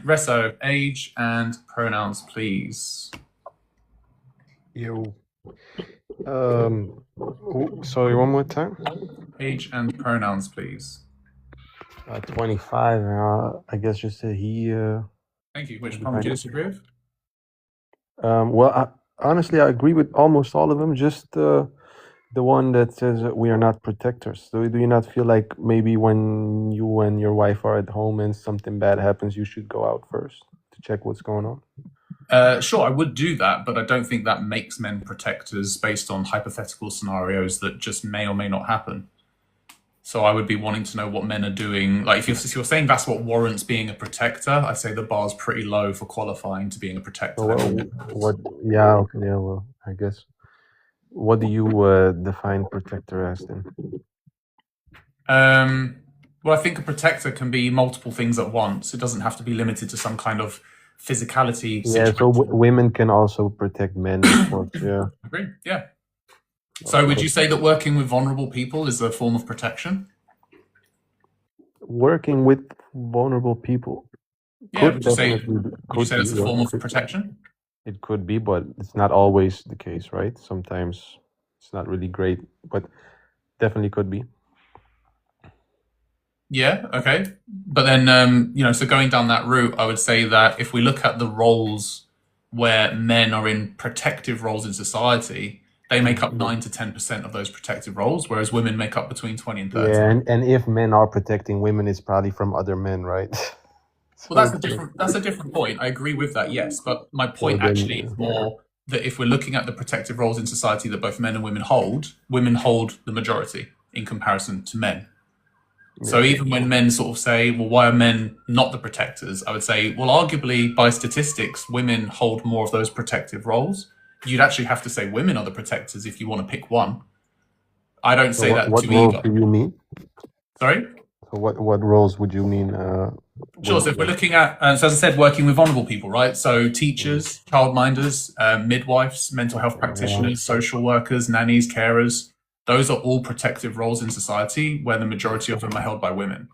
Resso, age and pronouns, please. Yo. Sorry, one more time. Age and pronouns, please. 25. I guess just a he. Thank you. Which one would you disagree with? Well, honestly, I agree with almost all of them. Just the one that says that we are not protectors. So, do you not feel like maybe when you and your wife are at home and something bad happens, you should go out first to check what's going on? Sure, I would do that, but I don't think that makes men protectors based on hypothetical scenarios that just may or may not happen. So I would be wanting to know what men are doing. Like, if you're saying that's what warrants being a protector, I'd say the bar's pretty low for qualifying to being a protector. What? Yeah. Okay. Yeah. Well, I guess. What do you define protector as then? Well, I think a protector can be multiple things at once. It doesn't have to be limited to some kind of physicality situation. Yeah, so women can also protect men, of course, yeah. Agree, yeah. So would you say that working with vulnerable people is a form of protection? Working with vulnerable people? Yeah, would you say that's a form of protection? It could be, but it's not always the case, right? Sometimes it's not really great, but definitely could be. Yeah, okay. But then, so going down that route, I would say that if we look at the roles where men are in protective roles in society, they make up 9 to 10% of those protective roles, whereas women make up between 20 and 30. Yeah, and if men are protecting women, it's probably from other men, right? Well, that's a different point. I agree with that, yes. But my point actually is more that if we're looking at the protective roles in society that both men and women hold the majority in comparison to men. So even when men sort of say, well, why are men not the protectors? I would say, well, arguably by statistics, women hold more of those protective roles. You'd actually have to say women are the protectors if you want to pick one. I don't say that to either. What roles do you mean? Sorry? So what roles would you mean? Sure. So if we're looking at, so as I said, working with vulnerable people, right? So teachers, childminders, midwives, mental health practitioners, social workers, nannies, carers, those are all protective roles in society where the majority of them are held by women.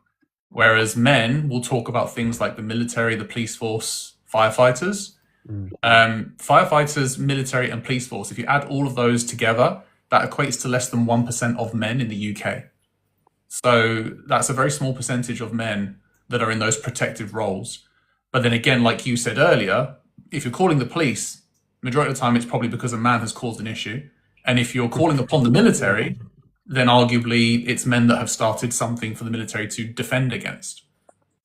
Whereas men will talk about things like the military, the police force, firefighters. Firefighters, military, and police force, if you add all of those together, that equates to less than 1% of men in the UK. So that's a very small percentage of men that are in those protective roles. But then again, like you said earlier, if you're calling the police, majority of the time it's probably because a man has caused an issue. And if you're calling upon the military, then arguably it's men that have started something for the military to defend against.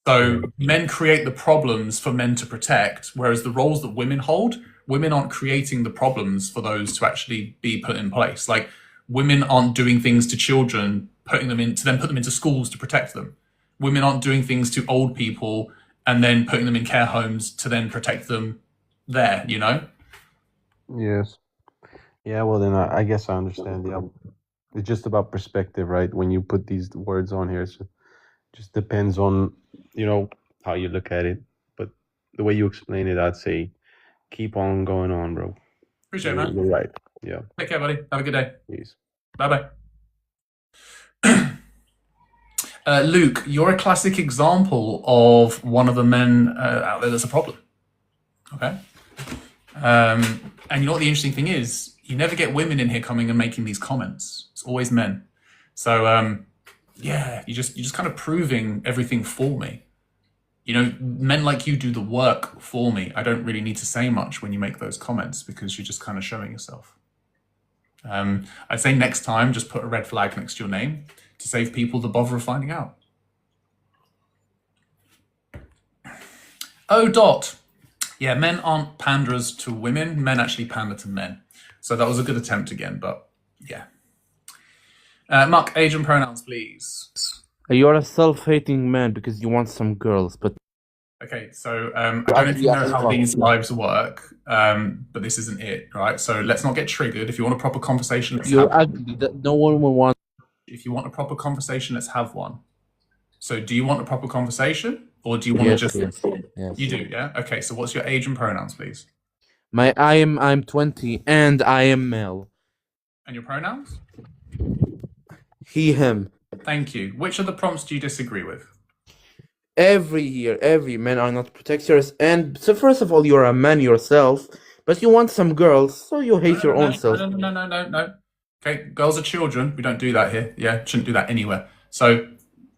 So men create the problems for men to protect, whereas the roles that women hold, women aren't creating the problems for those to actually be put in place. Like, women aren't doing things to children, put them into schools to protect them. Women aren't doing things to old people and then putting them in care homes to then protect them there, you know? Yes. Yeah, well then I guess I understand. Yeah, it's just about perspective, right? When you put these words on here, it just depends on, how you look at it. But the way you explain it, I'd say keep on going on, bro. Appreciate it, man. You're right. Yeah. Take care, buddy. Have a good day. Peace. Bye-bye. Luke, you're a classic example of one of the men out there that's a problem. Okay? And you know what the interesting thing is? You never get women in here coming and making these comments. It's always men. So, you're just kind of proving everything for me. Men like you do the work for me. I don't really need to say much when you make those comments because you're just kind of showing yourself. I'd say next time, just put a red flag next to your name to save people the bother of finding out. Oh, Dot. Yeah, men aren't panders to women. Men actually pander to men. So that was a good attempt again, but yeah. Mark, age and pronouns, please. You're a self-hating man because you want some girls, but... Okay, so I don't know if you know how these lives work, but this isn't it, right? So let's not get triggered. If you want a proper conversation, let's have one. No one will want... If you want a proper conversation, let's have one. So do you want a proper conversation? Or do you want to just... Yes. You do, yeah? Okay, so what's your age and pronouns, please? I'm 20, and I am male. And your pronouns? He, him. Thank you. Which of the prompts do you disagree with? Every year, every men are not protectors. And so, first of all, you're a man yourself, but you want some girls, so you No, hate your own self. no. Okay, girls are children. We don't do that here. Yeah, shouldn't do that anywhere. So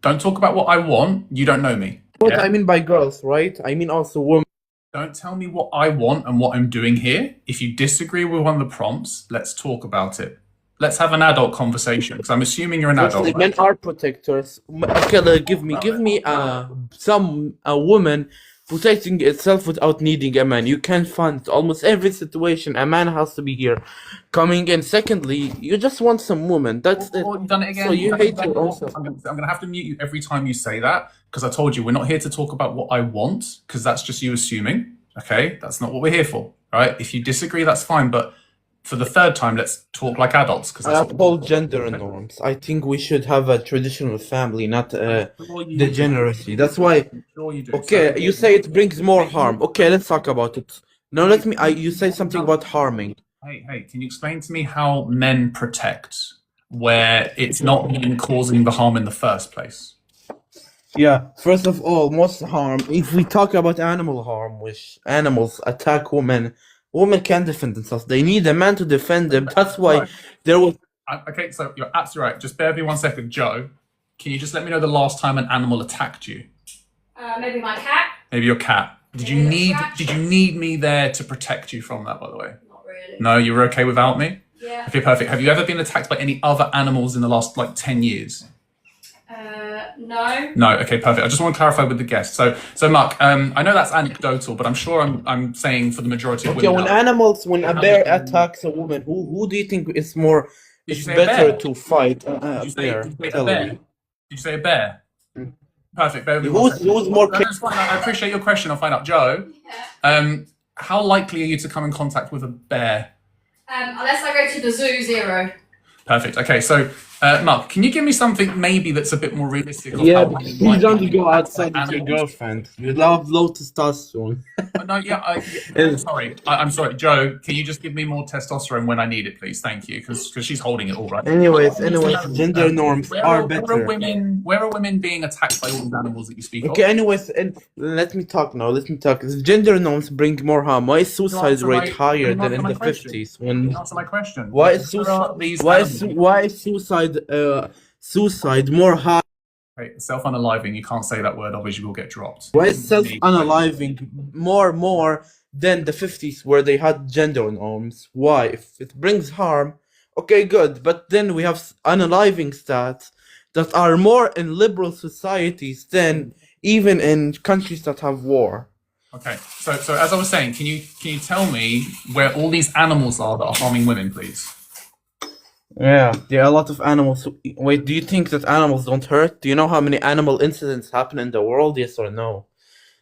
don't talk about what I want. You don't know me. What Yeah? I mean by girls, right? I mean also women. Don't tell me what I want and what I'm doing here. If you disagree with one of the prompts, let's talk about it. Let's have an adult conversation because I'm assuming you're an Actually, adult. men are protectors. Okay, give me a woman protecting itself without needing a man. You can find almost every situation a man has to be here, coming in. Secondly, you just want some woman. That's it. Oh, you've done it again. So you hate your own self. I'm going to have to mute you every time you say that because I told you we're not here to talk about what I want because that's just you assuming. Okay, that's not what we're here for. Right? If you disagree, that's fine. But for the third time, let's talk like adults because I uphold gender norms. I think we should have a traditional family, not degeneracy. That's why. Sure you do. Okay, you say it brings more harm. Okay, let's talk about it. Now let me. You say something about harming. Hey, can you explain to me how men protect where it's not men causing the harm in the first place? Yeah, first of all, most harm, if we talk about animal harm, which animals attack women, women can't defend themselves. They need a man to defend them. That's why there was. Okay, so you're absolutely right. Just bear with me 1 second. Joe, can you just let me know the last time an animal attacked you? Maybe my cat. Maybe your cat. Did you need me there to protect you from that, by the way? Not really. No, you were okay without me? Yeah. Okay, perfect. Have you ever been attacked by any other animals in the last 10 years? No. No. Okay, perfect. I just want to clarify with the guest. So Mark, I know that's anecdotal, but I'm sure I'm saying for the majority of Okay, women. when a bear attacks a woman, who do you think is more? It's better to fight a bear. Tell me. Did you say a bear? Perfect. Bear with me Who's more? That's fine. I appreciate your question. I'll find out. Joe, how likely are you to come in contact with a bear? Unless I go to the zoo, 0. Perfect. Okay, so Mark, can you give me something maybe that's a bit more realistic? Yeah, because you don't go outside with your girlfriend. You love low testosterone. No, I'm sorry, Joe. Can you just give me more testosterone when I need it, please? Thank you, because she's holding it all right. Anyways, gender norms are better. Where are women being attacked by all these animals that you speak of? Okay, anyways, and let me talk now. Let me talk. The gender norms bring more harm. Why is suicide rate higher than in the 50s? Answer my question. Why is suicide more high? Okay, self-unaliving. You can't say that word, obviously you will get dropped. Why is self-unaliving more than the 50s where they had gender norms? Why? If it brings harm, okay, good. But then we have unaliving stats that are more in liberal societies than even in countries that have war. Okay, so as I was saying, can you tell me where all these animals are that are harming women, please? Yeah, there are a lot of animals. Wait, do you think that animals don't hurt? Do you know how many animal incidents happen in the world? Yes or no?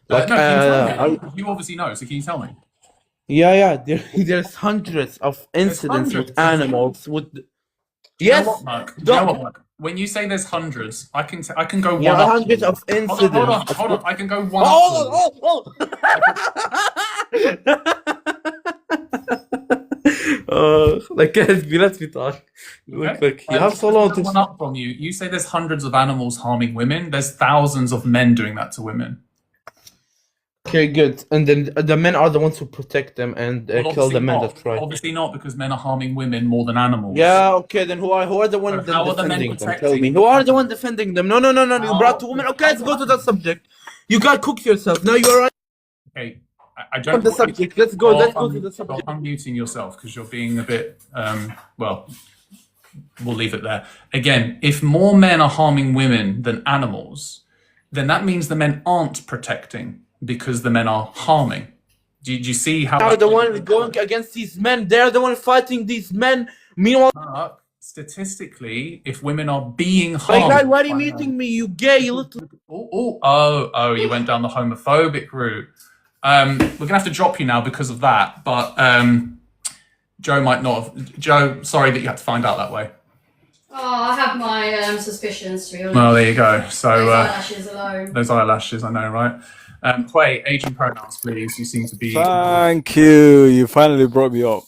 Like, no, can you tell me? You obviously know, so can you tell me? Yeah. There's hundreds of incidents with animals. Yes. You know what, Mark? When you say there's hundreds, I can go one. Yeah, hundreds of incidents. Hold on. I can go one. Let me talk. Look, you have so long to. One up from you. You say there's hundreds of animals harming women. There's thousands of men doing that to women. Okay, good. And then the men are the ones who protect them and kill the men that try. Obviously not, because men are harming women more than animals. Yeah, okay, then who are the ones defending them? Tell me. Who are the ones defending them? No. You brought two women. Okay, let's go to that subject. You got cooked yourself. Now you're right. Okay. I don't. The subject. Let's go to the subject. Stop unmuting yourself because you're being a bit. Well, we'll leave it there. Again, if more men are harming women than animals, then that means the men aren't protecting because the men are harming. Do you see how? They're the ones going against these men. They're the ones fighting these men. Meanwhile, statistically, if women are being harmed, why are you muting me? You gay little. Oh! You went down the homophobic route. We're gonna have to drop you now because of that. But Joe might not have. Joe, sorry that you had to find out that way. Oh, I have my suspicions, to be honest. Well, there you go. So those eyelashes alone. Those eyelashes, I know, right? Quay, age and pronouns, please. You seem to be. Thank you. You finally brought me up.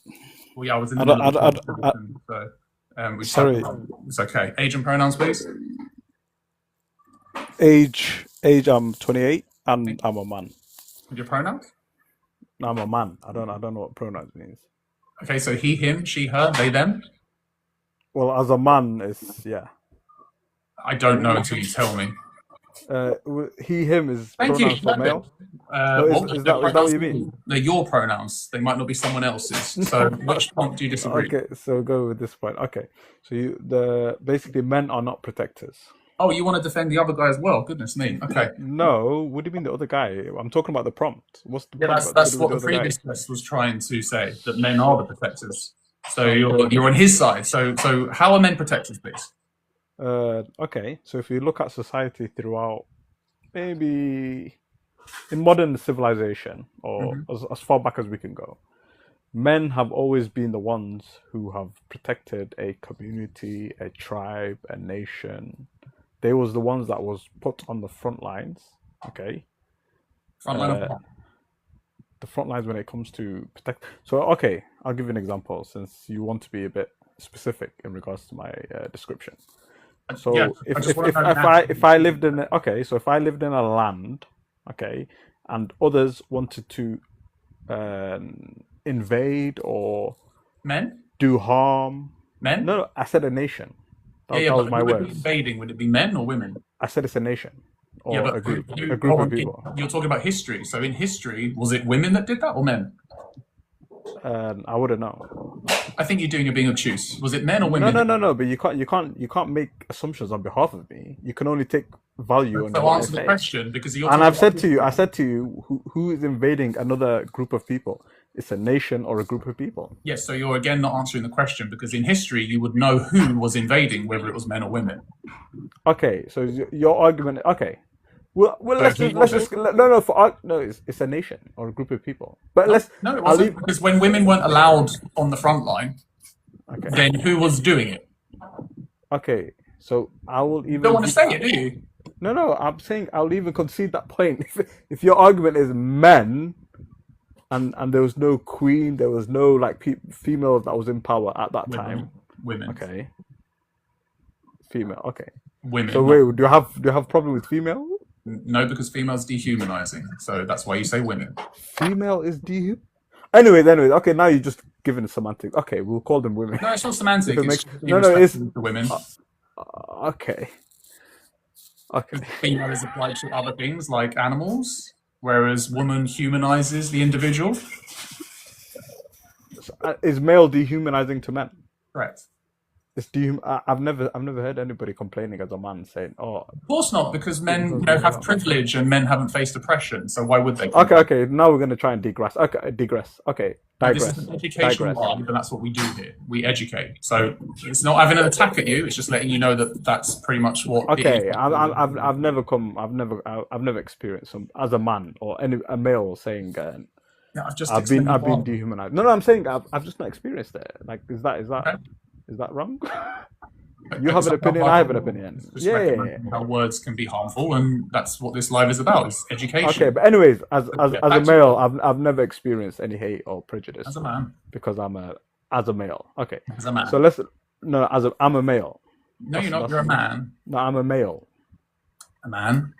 Well, yeah, I was in the middle of the conversation, sorry. It's okay. Age and pronouns, please. Age Age, I'm 28, and I'm a man. Your pronouns? I'm a man. I don't know what pronouns means. Okay, so he, him, she, her, they, them. Well, as a man, it's yeah. I don't know until you tell me. He, him is Thank you. pronouns for male. Well, Is they're that what you pronouns- mean? They're your pronouns. They might not be someone else's. So, which point do you disagree? Okay, so go with this point. Okay, so basically men are not protectors. Oh, you want to defend the other guy as well? Goodness me. Okay. No, what do you mean the other guy? I'm talking about the prompt. What's the Yeah, prompt got that's to do what with the the other previous guy? guest was trying to say, that men are the protectors. So you're on his side. So how are men protectors, please? Okay, so if you look at society throughout, maybe in modern civilization, or as far back as we can go, men have always been the ones who have protected a community, a tribe, a nation. They was the ones that was put on the front lines. Okay, Front line of what? the front lines when it comes to protect. So okay, I'll give you an example since you want to be a bit specific in regards to my description. So Yeah, I just want to know now. if I lived in so if I lived in a land, okay, and others wanted to invade or Men? do harm. Men? No, I said a nation. That Yeah, was but my who would be words. invading? Would it be men or women? I said it's a nation or Yeah, but a group you- of people. You're talking about history. So in history, was it women that did that or men? I wouldn't know. I think you're being obtuse. Was it men or women? No. But you can't make assumptions on behalf of me. You can only take value on So what I answer the say. question, because you're And talking I've said about to you, who is invading another group of people? It's a nation or a group of people. Yes, so you're again not answering the question, because in history you would know who was invading, whether it was men or women. Okay, so your argument. Okay, well So let's just no. It's a nation or a group of people. But let's. No, it I'll wasn't, leave- because when women weren't allowed on the front line, Okay. then who was doing it? Okay, so I will even. You don't want to say it, do you? No. I'm saying I'll even concede that point. If your argument is men, and there was no queen, there was no female that was in power at that time. Women. Okay. Female. Okay. Women. So wait, do you have problem with female? No, because females dehumanizing. So that's why you say women. Female is dehu. Anyways, okay. Now you're just giving semantics. Okay, we'll call them women. No, it's not semantic. If it It's makes- just no, it's- respectful to women. Okay. Okay. Female is applied to other things like animals, whereas woman humanizes the individual. Is male dehumanizing to men? Correct. It's I've never heard anybody complaining as a man saying, "Oh, Of course not, because men have privilege and men haven't faced oppression. So why would they? okay." Now we're gonna try and digress. Okay, digress. Okay, digress. This is an educational Digress. live, and that's what we do here. We educate. So it's not having an attack at you. It's just letting you know that that's pretty much what. it Okay, is. I've never experienced some as a man or a male saying Yeah, I've just I've been explained why. dehumanized. No, I'm saying I've just not experienced it. Like, is that Okay. is that wrong? But You have an it's not opinion, I have an opinion. Just Yeah. recognizing how words can be harmful, and that's what this live is about: is education. Okay, but anyways, as Yeah, a back to- male, I've never experienced any hate or prejudice As a man, because I'm a male. Okay, as a man. so I'm a male. No, you're not. You're a man. No, I'm a male. A man.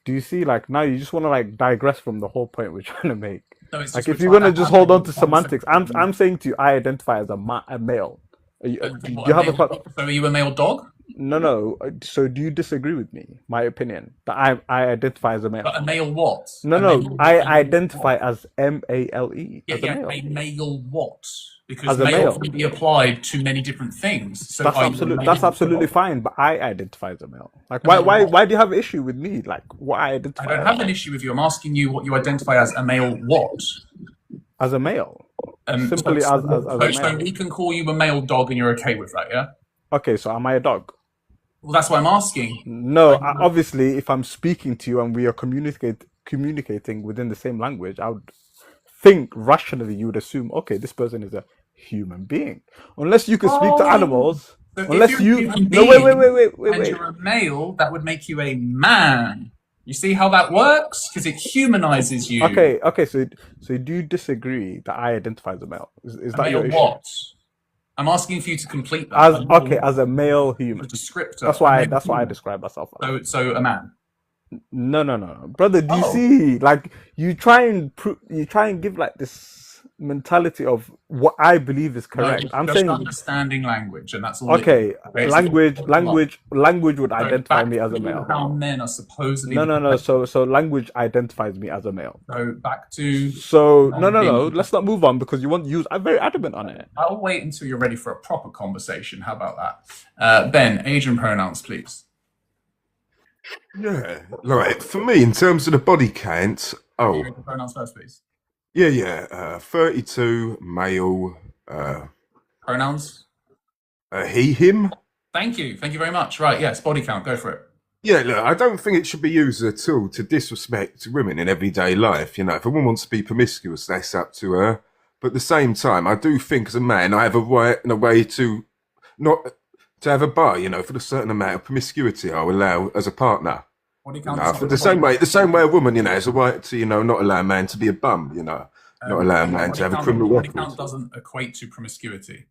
Do you see? Like now, you just want to digress from the whole point we're trying to make. No, it's Like just if you're we're gonna trying just have hold on to a concept. semantics, I'm saying to you, I identify as a male. Do you have a So are you a male dog? no? So do you disagree with me? My opinion that I identify as a male. But a male what? No, A no, male I what? identify as MALE Yeah, as a yeah, male. a male what? Because As a male male. can be applied to many different things. So That's are you a that's male absolutely dog? fine. But I identify as a male. Like A male what? why do you have an issue with me? Like what I I identify don't have an issue with you. I'm asking you what you identify as a male what? as a male. Simply so, as a so male. we can call you a male dog and you're okay with that, yeah? Okay, so am I a dog? Well, that's what I'm asking. No, obviously, if I'm speaking to you and we are communicating within the same language, I would think rationally you would assume, okay, this person is a human being. Unless you can speak to Oh, animals. So if Unless you're a you human no being wait. and you're a male, that would make you a man. You see how that works? Because it humanizes you. Okay. So do you disagree that I identify as a male? Is A that your male issue? what? I'm asking for you to complete that. As a male A human. descriptor. That's why I describe myself as. So a man. No, brother. Do you Oh, see? Like you try and give like this mentality of what I believe is no, correct. I'm just saying, understanding language, and that's all it is. okay, Okay, it's not language would so identify back me as a to male. how men are supposedly No, the no, no. protectors. So language identifies me as a male. So back to So no, no, no. being. Let's not move on because you want to use. I'm very adamant on it. I'll wait until you're ready for a proper conversation. How about that? Ben, age and pronouns, please. Yeah, like for me, in terms of the body count, Age oh, and pronouns first, please. yeah, 32, male, Pronouns. he, him. Thank you. Thank you very much. Right. Yes. Body count. Go for it. Yeah, look, I don't think it should be used at all to disrespect women in everyday life. You know, if a woman wants to be promiscuous, that's up to her. But at the same time, I do think as a man, I have a right and a way to not to have a bar. You know, for the certain amount of promiscuity I will allow as a partner. Body You count know, is for not the a body. same way a woman, you know, has a right to, you know, not allow a man to be a bum. You know, not allow a man to have a criminal Body record. count doesn't equate to promiscuity.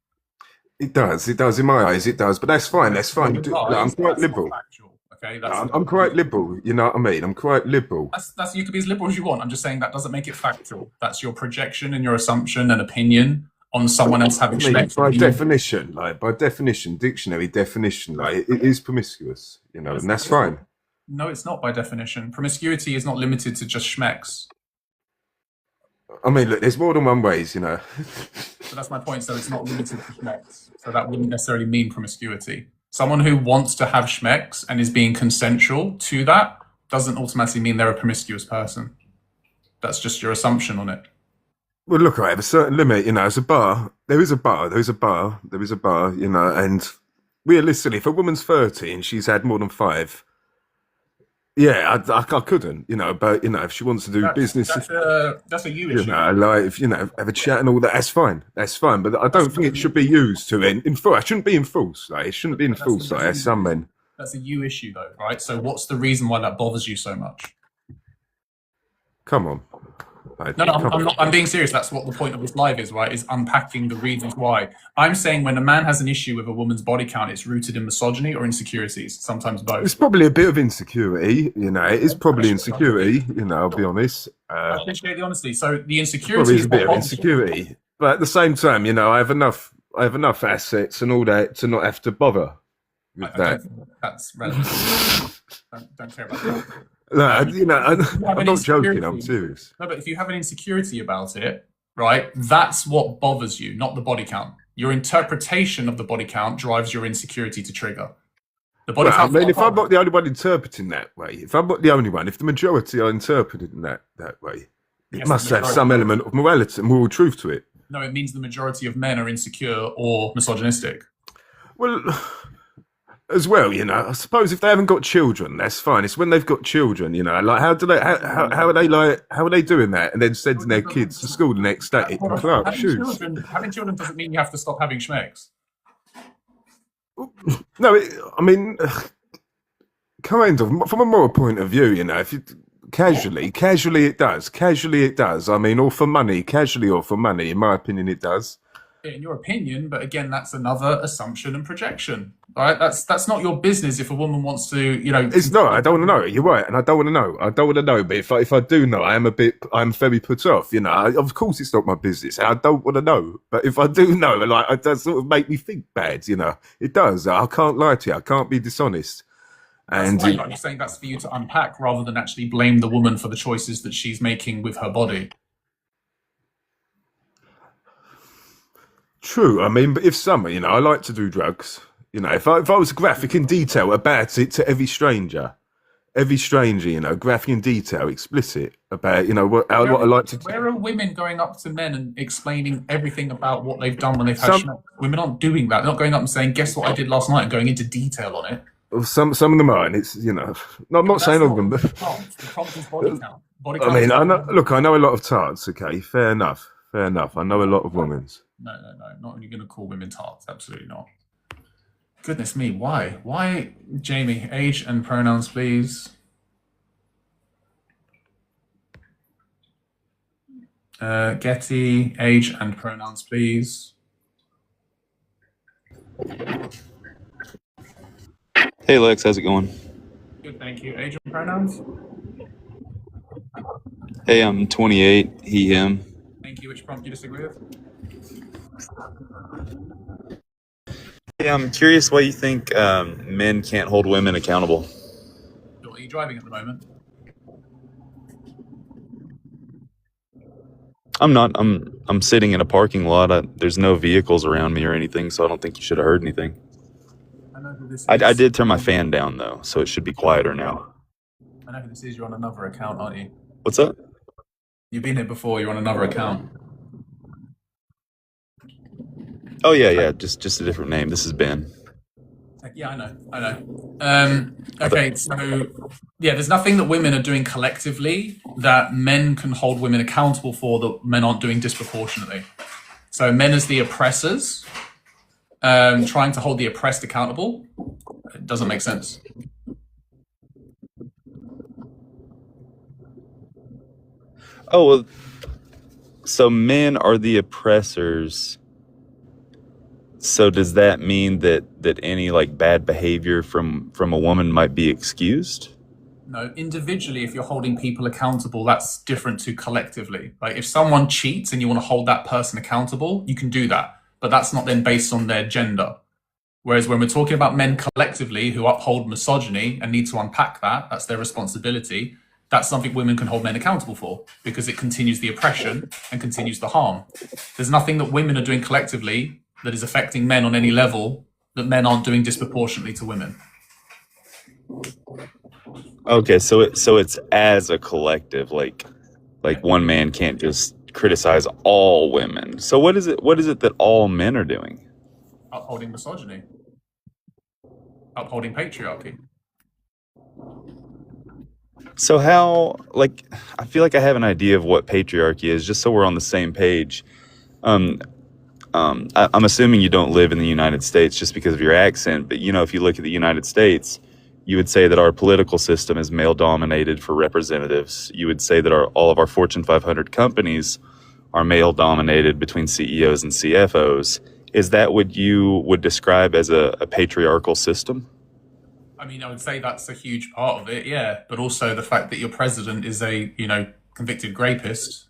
It does. It does. In my eyes, it does. But that's fine. That's fine. In your Look, I'm eyes, quite that's not liberal. factual. Okay. I'm quite liberal. You know what I mean? I'm quite liberal. That's you can be as liberal as you want. I'm just saying that doesn't make it factual. That's your projection and your assumption and opinion on someone else having I mean, sex. by definition, dictionary definition, like it is promiscuous. You know, and that's fine. No, it's not by definition. Promiscuity is not limited to just schmecks. I mean, look, there's more than one ways. You know. So that's my point. So it's not limited to schmecks. So that wouldn't necessarily mean promiscuity. Someone who wants to have schmecks and is being consensual to that doesn't automatically mean they're a promiscuous person. That's just your assumption on it. Well, look, I have a certain limit. You know, as a bar, there is a bar. There is a bar. There is a bar. You know, and realistically, if a woman's 30 and she's had more than 5. Yeah, I couldn't, you know, but you know, if she wants to do business, That's a you you issue. know, like if you know, have a chat and all that, that's fine, but I don't think it should be used to in full. I shouldn't be in false, like it shouldn't be in false, like as some men. That's a you issue, though, right? So what's the reason why that bothers you so much? Come on, like, No, come on. I'm being serious. That's what the point of this live is, right? Is unpacking the reasons why. I'm saying when a man has an issue with a woman's body count, it's rooted in misogyny or insecurities, sometimes both. It's probably a bit of insecurity, you know. It is probably insecurity, you know. I'll be honest. I appreciate the honesty. So the Probably insecurity is is a bit what of bothers you. insecurity, but at the same time, you know, I have enough assets and all that to not have to bother with I that. don't think that's relevant. Don't care about that. No, you know, If you have I'm an not joking. insecurity- I'm serious. No, but if you have an insecurity about it, right, that's what bothers you, not the body count. Your interpretation of the body count drives your insecurity to trigger. The body Well, I count. mean, if I'm not the only one interpreting that way, if the majority are interpreting that way, it Yes, must the have majority. some element of morality, moral truth to it. No, it means the majority of men are insecure or misogynistic. Well, as well, you know, I suppose if they haven't got children, that's fine. It's when they've got children, you know, like how are they doing that and then sending their kids to school the next day? Clark shoes. Having children doesn't mean you have to stop having schmecks. No, I mean, kind of from a moral point of view, you know, if you casually it does. I mean, or for money, casually or for money, in my opinion, it does. In your opinion, but again, that's another assumption and projection, right? That's not your business if a woman wants to, you know. It's not. I don't want to know. You're right, and I don't want to know. But if I do know, I'm very put off. You know, of course, it's not my business. I don't want to know. But if I do know, like, it does sort of make me think bad. You know, it does. I can't lie to you. I can't be dishonest. And Right, I'm just saying that's for you to unpack rather than actually blame the woman for the choices that she's making with her body. true. I mean, but if summer, you know, I like to do drugs. You know, if I was graphic in detail about it to every stranger, you know, graphic in detail, explicit about, you know, what I like to do. Where are women going up to men and explaining everything about what they've done when they've had Some- schmecks? Women aren't doing that. They're not going up and saying, "Guess what I did last night," and going into detail on it. Some of them are, and it's, you know, no, I'm not saying all of them, but The prompt is body count. Body I count mean, is- I know a lot of tarts. Okay, fair enough. I know a lot of women's. No. Not only going to call women tarts. Absolutely not. Goodness me, why? Why, Jamie? Age and pronouns, please. Getty, age and pronouns, please. Hey Lex, how's it going? Good. Thank you. Age and pronouns? Hey, I'm 28, he, him. Thank you. Which prompt do you disagree with? Hey, I'm curious why you think men can't hold women accountable. Are you driving at the moment? I'm not. I'm sitting in a parking lot. There's no vehicles around me or anything, so I don't think you should have heard anything. I know who this is. I did turn my fan down though, so it should be quieter now. I know who this is. You're on another account, aren't you? What's up? You've been here before. You're on another account. Oh yeah. Just a different name. This is Ben. Yeah, I know. Okay, so yeah, there's nothing that women are doing collectively that men can hold women accountable for that men aren't doing disproportionately. So men as the oppressors, trying to hold the oppressed accountable, it doesn't make sense. Oh well. So men are the oppressors. So does that mean that any like bad behavior from a woman might be excused? No, individually, if you're holding people accountable, that's different to collectively. Like if someone cheats and you want to hold that person accountable, you can do that. But that's not then based on their gender. Whereas when we're talking about men collectively who uphold misogyny and need to unpack that, that's their responsibility. That's something women can hold men accountable for because it continues the oppression and continues the harm. There's nothing that women are doing collectively that is affecting men on any level that men aren't doing disproportionately to women. Okay, so it's as a collective, like one man can't just criticize all women. So what is it that all men are doing? Upholding misogyny. Upholding patriarchy. So how, like, I feel like I have an idea of what patriarchy is, just so we're on the same page. I'm assuming you don't live in the United States just because of your accent, but if you look at the United States, you would say that our political system is male dominated for representatives. You would say that all of our Fortune 500 companies are male dominated between CEOs and CFOs. Is that what you would describe as a patriarchal system? I mean, I would say that's a huge part of it, yeah. But also the fact that your president is a, convicted rapist.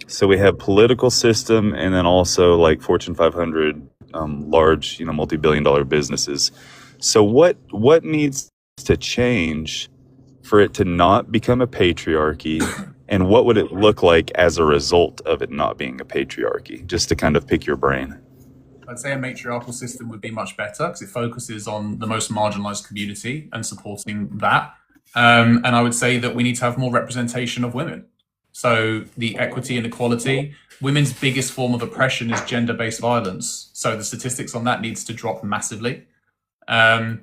So we have political system and then also like Fortune 500, large, multi-billion-dollar businesses. So what needs to change for it to not become a patriarchy? And what would it look like as a result of it not being a patriarchy? Just to kind of pick your brain. I'd say a matriarchal system would be much better because it focuses on the most marginalized community and supporting that. And I would say that we need to have more representation of women. So the equity and equality, women's biggest form of oppression is gender-based violence. So the statistics on that needs to drop massively. So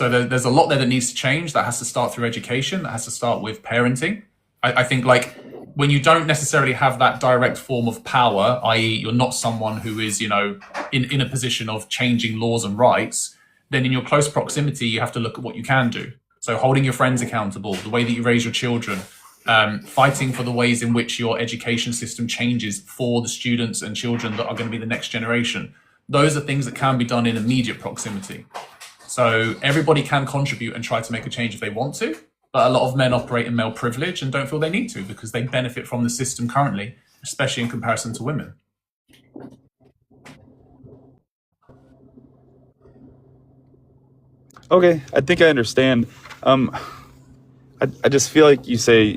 there's a lot there that needs to change. That has to start through education. That has to start with parenting. I think like when you don't necessarily have that direct form of power, i.e. you're not someone who is, in a position of changing laws and rights, then in your close proximity, you have to look at what you can do. So holding your friends accountable, the way that you raise your children, fighting for the ways in which your education system changes for the students and children that are going to be the next generation. Those are things that can be done in immediate proximity. So everybody can contribute and try to make a change if they want to, but a lot of men operate in male privilege and don't feel they need to because they benefit from the system currently, especially in comparison to women. Okay, I think I understand. I just feel like you say,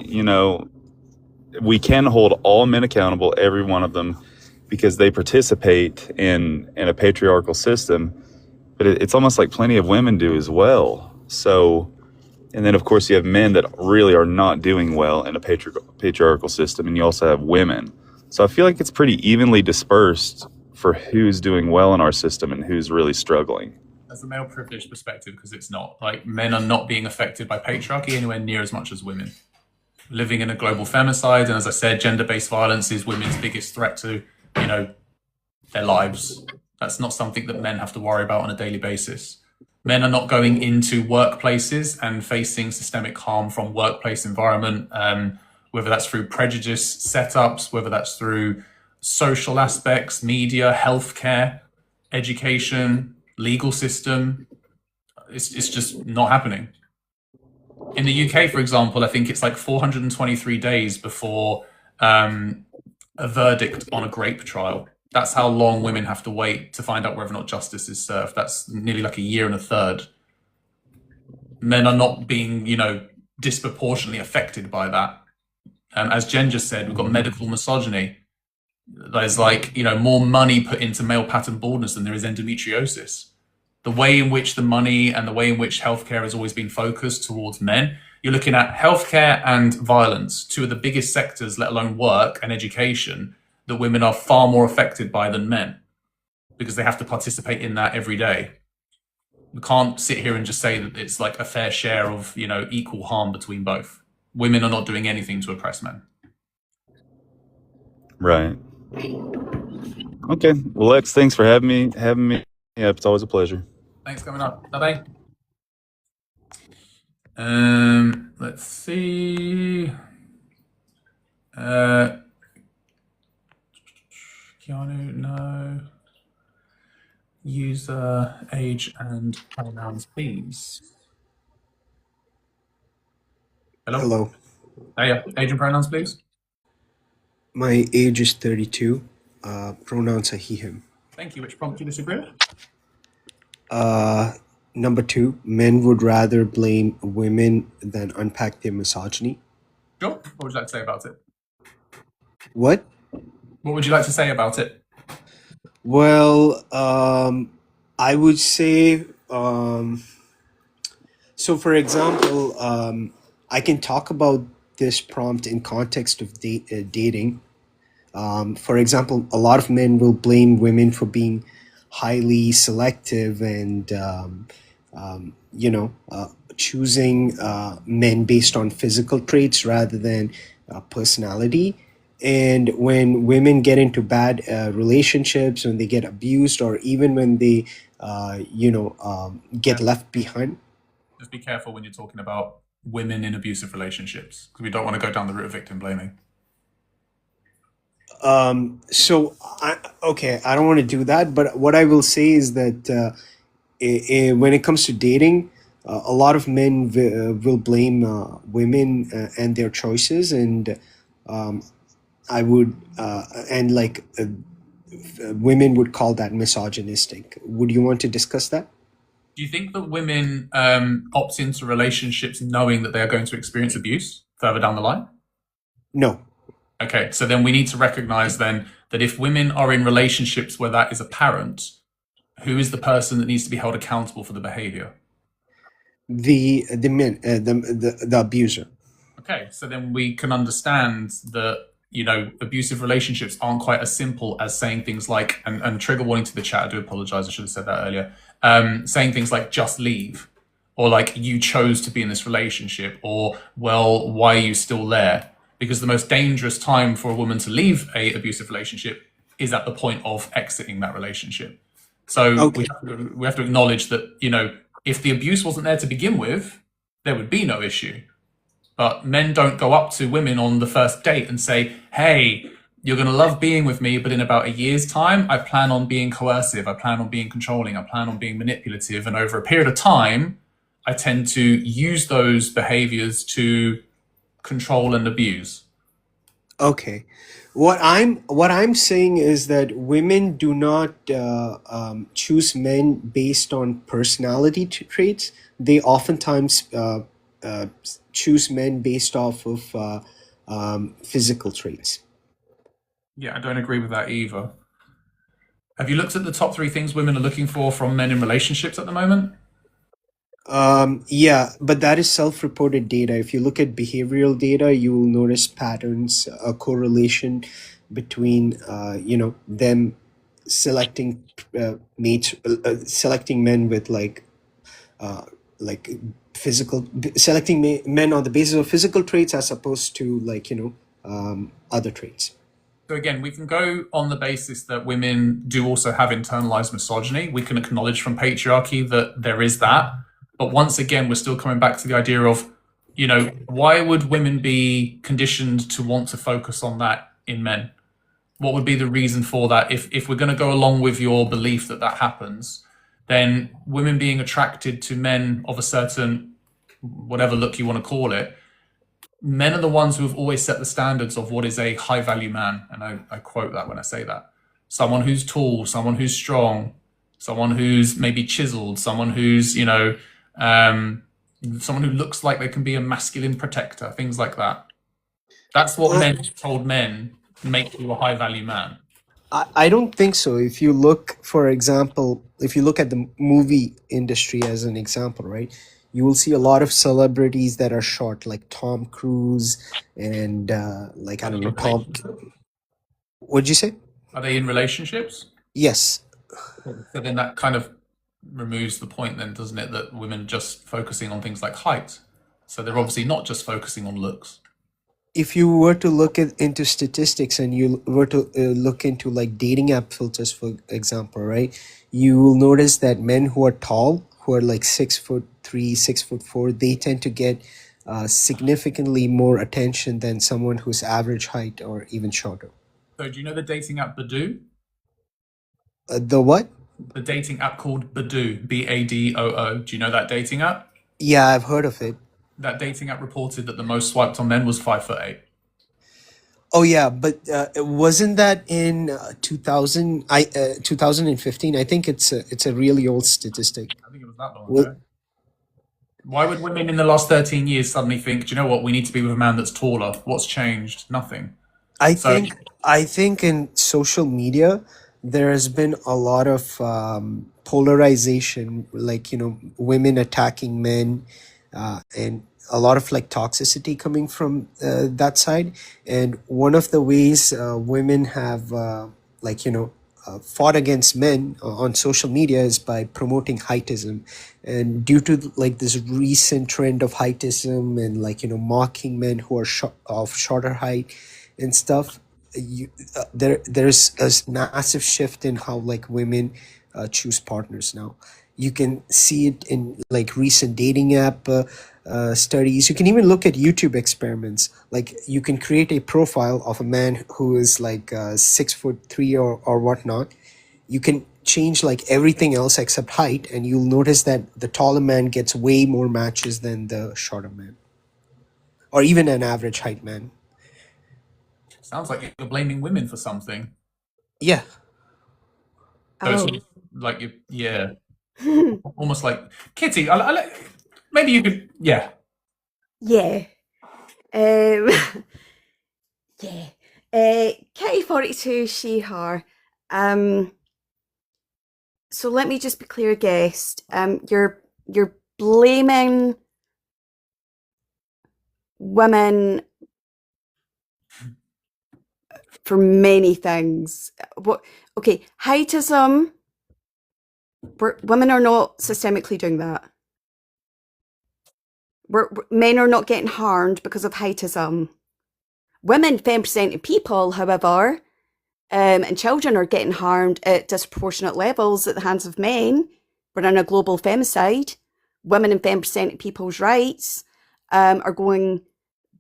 we can hold all men accountable, every one of them, because they participate in a patriarchal system, but it's almost like plenty of women do as well. So, and then of course you have men that really are not doing well in a patriarchal system, and you also have women. So I feel like it's pretty evenly dispersed for who's doing well in our system and who's really struggling. As a male privilege perspective, because it's not like men are not being affected by patriarchy anywhere near as much as women. Living in a global femicide, and as I said, gender-based violence is women's biggest threat to, their lives. That's not something that men have to worry about on a daily basis. Men are not going into workplaces and facing systemic harm from workplace environment, whether that's through prejudice setups, whether that's through social aspects, media, healthcare, education, legal system. It's just not happening. In the UK, for example, I think it's like 423 days before a verdict on a grape trial. That's how long women have to wait to find out whether or not justice is served. That's nearly like a year and a third. Men are not being, disproportionately affected by that. As Jen just said, we've got medical misogyny. There's more money put into male pattern baldness than there is endometriosis. The way in which the money and the way in which healthcare has always been focused towards men, you're looking at healthcare and violence, two of the biggest sectors, let alone work and education, that women are far more affected by than men because they have to participate in that every day. We can't sit here and just say that it's like a fair share of, equal harm between both. Women are not doing anything to oppress men. Right. Okay. Well, Lex, thanks for having me. Yeah, it's always a pleasure. Thanks for coming up. Bye-bye. Let's see. Keanu, no. User, age, and pronouns, please. Hello. Hey, age and pronouns, please. My age is 32. Pronouns are he, him. Thank you. Which prompt do you disagree with? Number 2, men would rather blame women than unpack their misogyny. Sure. What would you like to say about it? What? What would you like to say about it? Well, I would say, so for example, I can talk about this prompt in context of dating. For example, a lot of men will blame women for being highly selective and, choosing men based on physical traits rather than personality. And when women get into bad relationships, when they get abused, or even when they, get left behind. Just be careful when you're talking about women in abusive relationships, because we don't want to go down the route of victim blaming. I don't want to do that, but what I will say is that when it comes to dating, a lot of men will blame women and their choices, and I would, women would call that misogynistic. Would you want to discuss that? Do you think that women opt into relationships knowing that they are going to experience abuse further down the line? No. Okay, so then we need to recognize then that if women are in relationships where that is apparent, who is the person that needs to be held accountable for the behavior? The men, the abuser. Okay, so then we can understand that, abusive relationships aren't quite as simple as saying things like, and trigger warning to the chat, I do apologize, I should have said that earlier, saying things like just leave, or like you chose to be in this relationship, or well, why are you still there? Because the most dangerous time for a woman to leave a abusive relationship is at the point of exiting that relationship. So Okay. we have to acknowledge that, if the abuse wasn't there to begin with, there would be no issue. But men don't go up to women on the first date and say, hey, you're going to love being with me, but in about a year's time, I plan on being coercive, I plan on being controlling, I plan on being manipulative. And over a period of time, I tend to use those behaviors to control and abuse. Okay. What I'm saying is that women do not choose men based on personality traits. They oftentimes choose men based off of physical traits. Yeah, I don't agree with that either. Have you looked at the top 3 things women are looking for from men in relationships at the moment? Yeah, but that is self-reported data. If you look at behavioral data, you will notice patterns, a correlation between, them selecting mates, selecting men with like physical, selecting men on the basis of physical traits as opposed to other traits. So again, we can go on the basis that women do also have internalized misogyny. We can acknowledge from patriarchy that there is that. But once again, we're still coming back to the idea of, why would women be conditioned to want to focus on that in men? What would be the reason for that? If we're going to go along with your belief that that happens, then women being attracted to men of a certain whatever look you want to call it, men are the ones who have always set the standards of what is a high value man. And I quote that when I say that. Someone who's tall, someone who's strong, someone who's maybe chiseled, someone who's, someone who looks like they can be a masculine protector, things like that. That's what men told men make you a high value man. I don't think so. If you look, for example, if you look at the movie industry as an example, right, you will see a lot of celebrities that are short, like Tom Cruise and like, I don't know, Tom. What'd you say? Are they in relationships? Yes. So then that kind of removes the point then, doesn't it, that women are just focusing on things like height. So they're obviously not just focusing on looks. If you were to look into statistics and you were to look into like dating app filters, for example, right, you will notice that men who are tall, who are like 6'3", 6'4", they tend to get significantly more attention than someone who's average height or even shorter. So do you know the dating app Badoo? The what? The dating app called Badoo, Badoo. Do you know that dating app? Yeah, I've heard of it. That dating app reported that the most swiped on men was 5'8". Oh yeah, but wasn't that in 2015? I think it's a really old statistic. I think it was that long ago. Why would women in the last 13 years suddenly think, do you know what, we need to be with a man that's taller? What's changed? Nothing. I think in social media there has been a lot of polarization, like, women attacking men, and a lot of like toxicity coming from that side. And one of the ways women have fought against men on social media is by promoting heightism. And due to like this recent trend of heightism and mocking men who are of shorter height and stuff, there's a massive shift in how like women choose partners now. You can see it in like recent dating app studies. You can even look at YouTube experiments. Like you can create a profile of a man who is like 6'3" or whatnot. You can change like everything else except height, and you'll notice that the taller man gets way more matches than the shorter man, or even an average height man. Sounds like you're blaming women for something. Yeah. So it's like yeah, almost like Kitty. Maybe you could, yeah. Yeah. Yeah. Kitty 42, she, her. So let me just be clear, guest. You're blaming women for many things. Okay, heightism. Women are not systemically doing that. Men are not getting harmed because of heightism. Women, 10% of people, however, and children are getting harmed at disproportionate levels at the hands of men. We're in a global femicide. Women and 10% of people's rights are going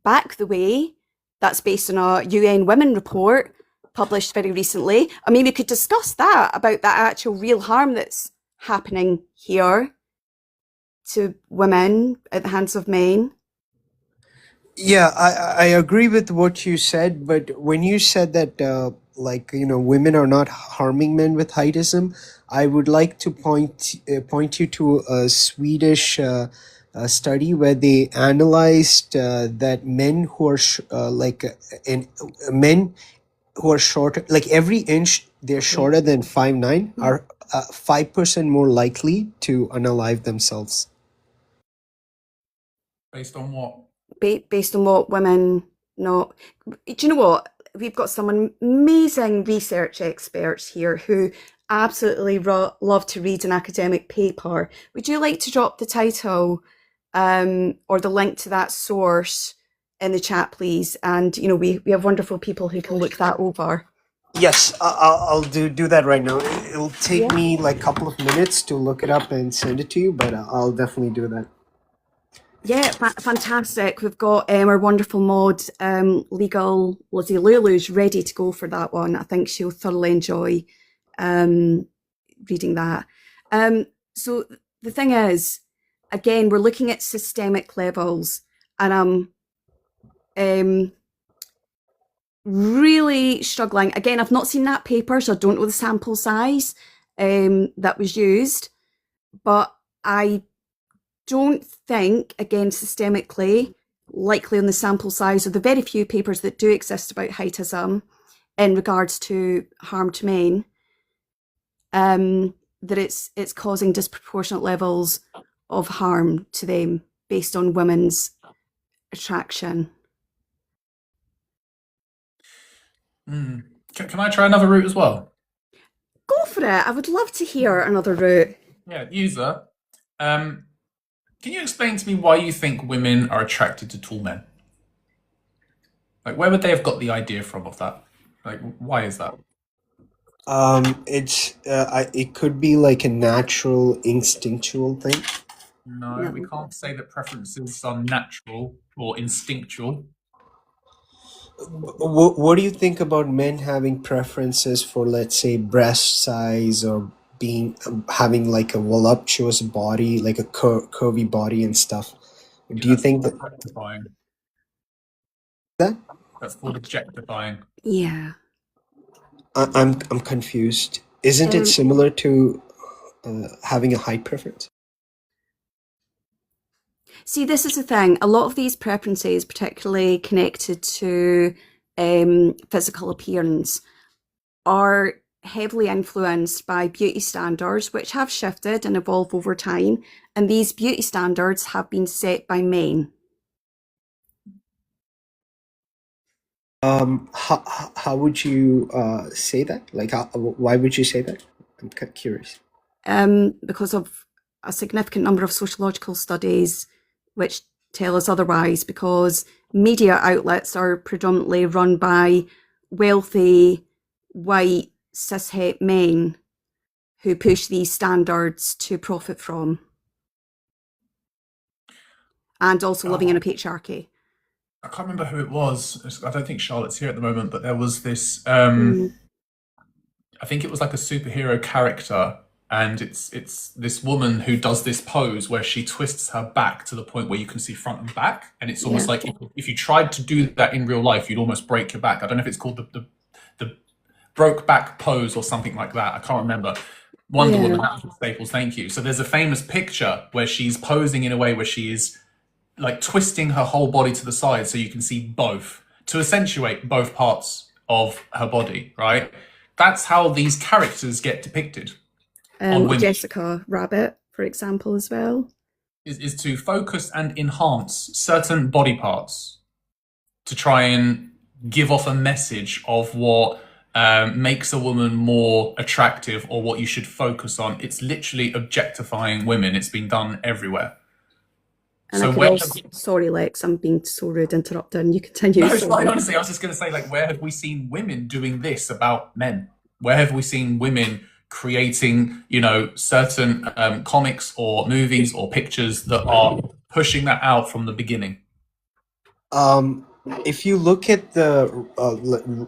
back the way. That's based on a UN Women report published very recently. I mean, we could discuss that, about that actual real harm that's happening here to women at the hands of men. Yeah, I agree with what you said, but when you said that women are not harming men with heightism, I would like to point you to a Swedish study where they analyzed that men who are men who are shorter, like every inch they're shorter than 5'9", are 5% more likely to unalive themselves. Based on what? Based on what women know. Do you know what? We've got some amazing research experts here who absolutely love to read an academic paper. Would you like to drop the title or the link to that source in the chat, please? And we have wonderful people who can look that over. Yes, I'll do that right now. It'll take me like a couple of minutes to look it up and send it to you, but I'll definitely do that. Yeah, fantastic. We've got our wonderful mod, Legal Lizzie Lulu's ready to go for that one. I think she'll thoroughly enjoy reading that. So the thing is, again, we're looking at systemic levels, and I'm really struggling. Again, I've not seen that paper, so I don't know the sample size that was used, but I don't think, again, systemically, likely on the sample size of the very few papers that do exist about heightism in regards to harm to men, that it's causing disproportionate levels of harm to them based on women's attraction. Can I try another route as well? Go for it. I would love to hear another route. Yeah, user. Can you explain to me why you think women are attracted to tall men? Like, where would they have got the idea from of that? Like, why is that? It could be like a natural instinctual thing. No, we can't say that preferences are natural or instinctual. What do you think about men having preferences for, let's say, breast size or having like a voluptuous body, like a curvy body and stuff? Do you think that Objectifying. that? That's called objectifying. Yeah. I'm confused. Isn't it similar to having a height preference? See, this is the thing. A lot of these preferences, particularly connected to physical appearance, are heavily influenced by beauty standards, which have shifted and evolved over time. And these beauty standards have been set by men. How would you say that? Like, why would you say that? I'm kind of curious. Because of a significant number of sociological studies which tell us otherwise, because media outlets are predominantly run by wealthy, white, cishet men who push these standards to profit from. And also living in a patriarchy. I can't remember who it was. I don't think Charlotte's here at the moment, but there was this. I think it was like a superhero character, and it's this woman who does this pose where she twists her back to the point where you can see front and back, and it's almost like if you tried to do that in real life, you'd almost break your back. I don't know if it's called the broke back pose or something like that. I can't remember. Wonder Woman, Staples, thank you. So there's a famous picture where she's posing in a way where she is like twisting her whole body to the side so you can see both, to accentuate both parts of her body, right? That's how these characters get depicted. Jessica Rabbit, for example, as well. Is to focus and enhance certain body parts to try and give off a message of what makes a woman more attractive or what you should focus on. It's literally objectifying women. It's been done everywhere. And so sorry, Lex, I'm being so rude interrupting. You continue. No, it's fine, honestly. I was just going to say, like, where have we seen women doing this about men? Where have we seen women creating, certain comics or movies or pictures that are pushing that out from the beginning? If you look at the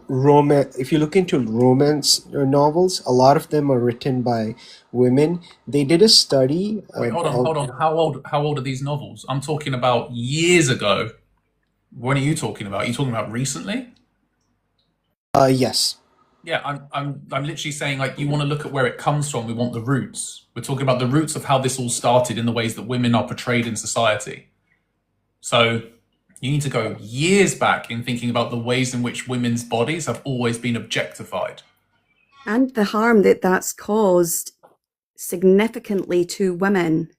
romance, if you look into romance novels, a lot of them are written by women. They did a study. Wait, hold on. How old are these novels? I'm talking about years ago. What are you talking about? Are you talking about recently? Yes. Yeah, I'm literally saying, like, you want to look at where it comes from. We want the roots. We're talking about the roots of how this all started in the ways that women are portrayed in society. So you need to go years back in thinking about the ways in which women's bodies have always been objectified. And the harm that that's caused significantly to women.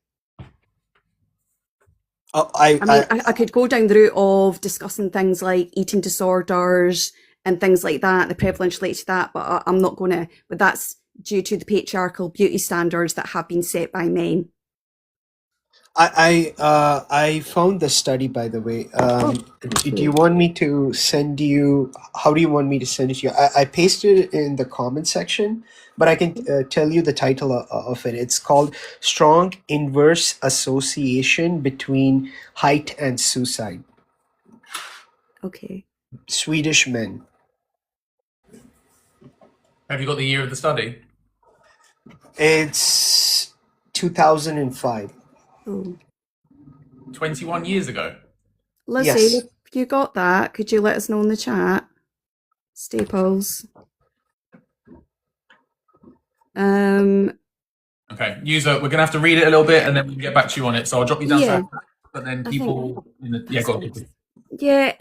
I could go down the route of discussing things like eating disorders and things like that, the prevalence related to that, but I'm not going to. But that's due to the patriarchal beauty standards that have been set by men. I found the study, by the way. Do you want me to send you? How do you want me to send it to you? I pasted it in the comment section, but I can tell you the title of it. It's called "Strong Inverse Association Between Height and Suicide." Okay. Swedish men. Have you got the year of the study? It's 2005. Oh. 21 years ago. Lizzie, Yes. if you got that, could you let us know in the chat? Staples. Okay, user, we're gonna have to read it a little bit and then we can get back to you on it. So I'll drop you down Yeah. to but then I people go on. Yeah,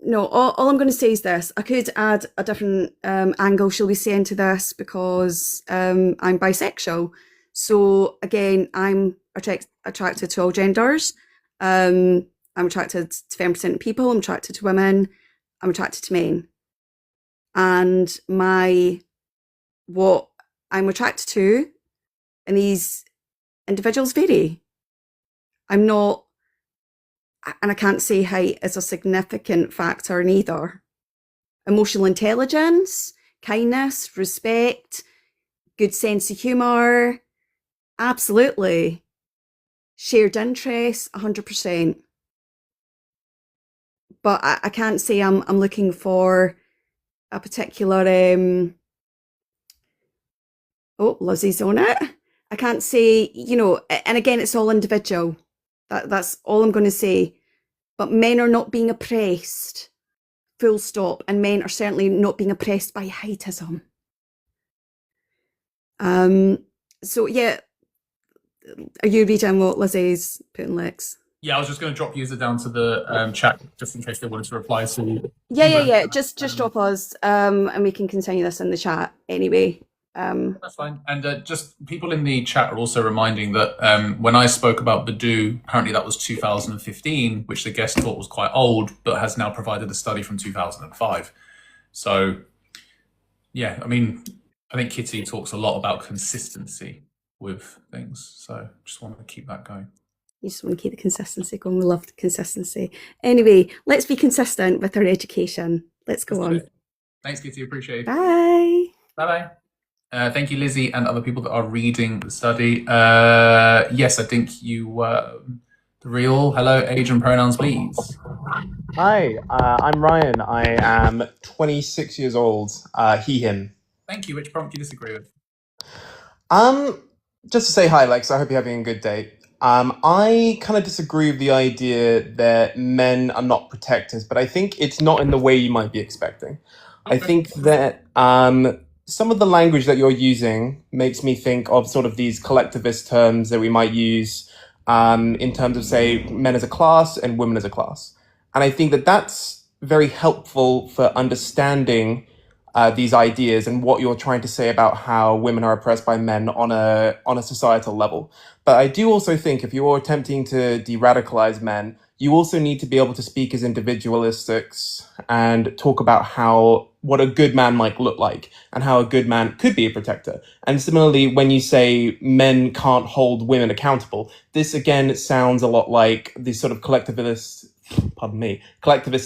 no, all I'm going to say is this. I could add a different angle, shall we say, into this because I'm bisexual. So again, I'm attracted to all genders. I'm attracted to 10% of people. I'm attracted to women. I'm attracted to men. And what I'm attracted to and these individuals vary. I'm not, and I can't say height is a significant factor in either. Emotional intelligence, kindness, respect, good sense of humour, absolutely. Shared interests, 100%. But I can't say I'm looking for a particular. Oh, Lizzie's on it. I can't say, and again, it's all individual. That's all I'm going to say. But men are not being oppressed, full stop. And men are certainly not being oppressed by heightism. So yeah, are you reading what Lizzie's putting, Lex? Yeah, I was just going to drop user down to the chat just in case they wanted to reply. So yeah. Just drop us, and we can continue this in the chat anyway. That's fine. And just people in the chat are also reminding that when I spoke about Badoo, apparently that was 2015, which the guest thought was quite old, but has now provided a study from 2005. So, yeah, I mean, I think Kitty talks a lot about consistency with things. So just want to keep that going. You just want to keep the consistency going. We love the consistency. Anyway, let's be consistent with our education. Let's go on. Thanks, Kitty. Appreciate it. Bye. Bye-bye. Thank you, Lizzie, and other people that are reading the study. Yes, I think you the real. Hello, age and pronouns, please. Hi, I'm Ryan. I am 26 years old. He, him. Thank you. Which prompt do you disagree with? Just to say hi, Lex. I hope you're having a good day. I kind of disagree with the idea that men are not protectors, but I think it's not in the way you might be expecting. Okay. I think that some of the language that you're using makes me think of sort of these collectivist terms that we might use in terms of, say, men as a class and women as a class. And I think that that's very helpful for understanding these ideas and what you're trying to say about how women are oppressed by men on a societal level. But I do also think if you're attempting to de-radicalize men, you also need to be able to speak as individualistics and talk about what a good man might look like and how a good man could be a protector. And similarly, when you say men can't hold women accountable, this again sounds a lot like these sort of collectivist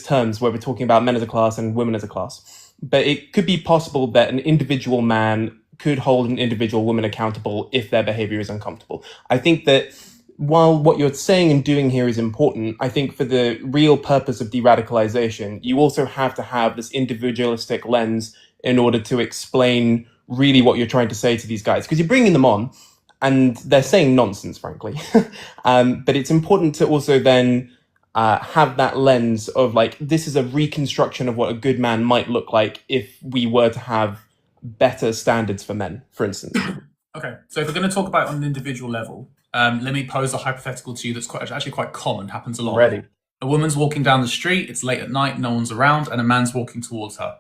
terms where we're talking about men as a class and women as a class. But it could be possible that an individual man could hold an individual woman accountable if their behavior is uncomfortable. I think that while what you're saying and doing here is important, I think for the real purpose of de-radicalization, you also have to have this individualistic lens in order to explain really what you're trying to say to these guys. Because you're bringing them on and they're saying nonsense, frankly. But it's important to also then have that lens of like, this is a reconstruction of what a good man might look like if we were to have better standards for men, for instance. Okay, so if we're going to talk about it on an individual level, let me pose a hypothetical to you that's actually quite common, happens a lot. Ready. A woman's walking down the street, it's late at night, no one's around, and a man's walking towards her.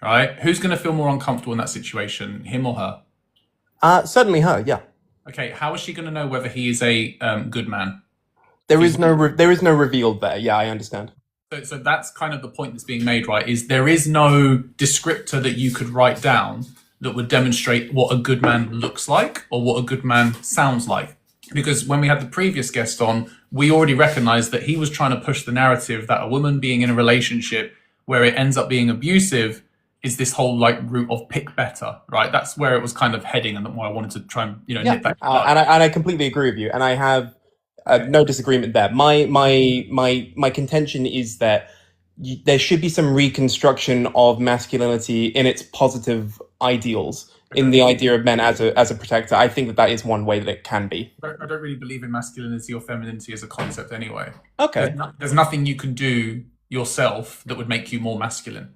All right, who's going to feel more uncomfortable in that situation, him or her? Certainly her, yeah. Okay, how is she going to know whether he is a good man? There is no reveal there. Yeah, I understand. So that's kind of the point that's being made, right? Is there is no descriptor that you could write down that would demonstrate what a good man looks like or what a good man sounds like. Because when we had the previous guest on, we already recognized that he was trying to push the narrative that a woman being in a relationship where it ends up being abusive is this whole like route of pick better, right? That's where it was kind of heading, and why I wanted to try and nip that. And I completely agree with you, and I have no disagreement there. My contention is that there should be some reconstruction of masculinity in its positive ideals in the idea of men as a protector. I think that is one way that it can be. I don't really believe in masculinity or femininity as a concept anyway. Okay. There's nothing you can do yourself that would make you more masculine.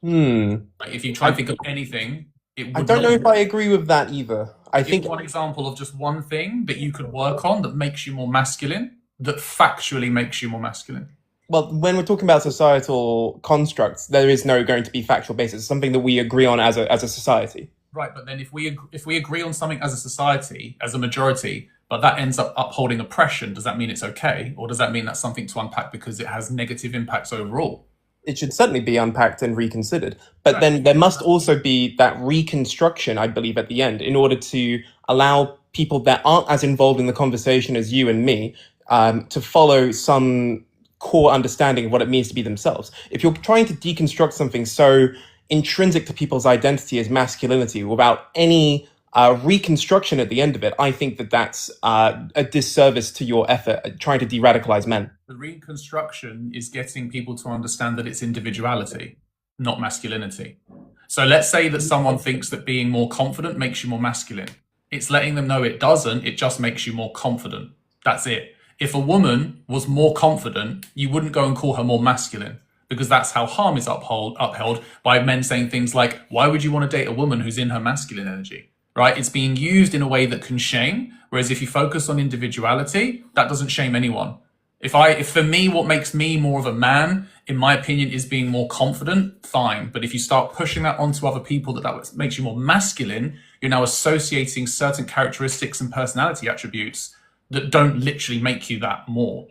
Like if you try and think of anything, it would I don't know not if I agree with that either. I think one example of just one thing that you could work on that makes you more masculine, that factually makes you more masculine. Well, when we're talking about societal constructs, there is no going to be factual basis. It's something that we agree on as a society. Right, but then if we agree on something as a society, as a majority, but that ends up upholding oppression, does that mean it's okay? Or does that mean that's something to unpack because it has negative impacts overall? It should certainly be unpacked and reconsidered. But then there must also be that reconstruction, I believe, at the end, in order to allow people that aren't as involved in the conversation as you and me to follow some core understanding of what it means to be themselves. If you're trying to deconstruct something so intrinsic to people's identity as masculinity without any reconstruction at the end of it, I think that that's a disservice to your effort at trying to de-radicalize men. The reconstruction is getting people to understand that it's individuality, not masculinity. So let's say that someone thinks that being more confident makes you more masculine. It's letting them know it doesn't, it just makes you more confident. That's it. If a woman was more confident, you wouldn't go and call her more masculine, because that's how harm is upheld by men saying things like, why would you want to date a woman who's in her masculine energy? Right? It's being used in a way that can shame. Whereas if you focus on individuality, that doesn't shame anyone. If for me, what makes me more of a man, in my opinion, is being more confident, fine. But if you start pushing that onto other people, that makes you more masculine, you're now associating certain characteristics and personality attributes that don't literally make you that more.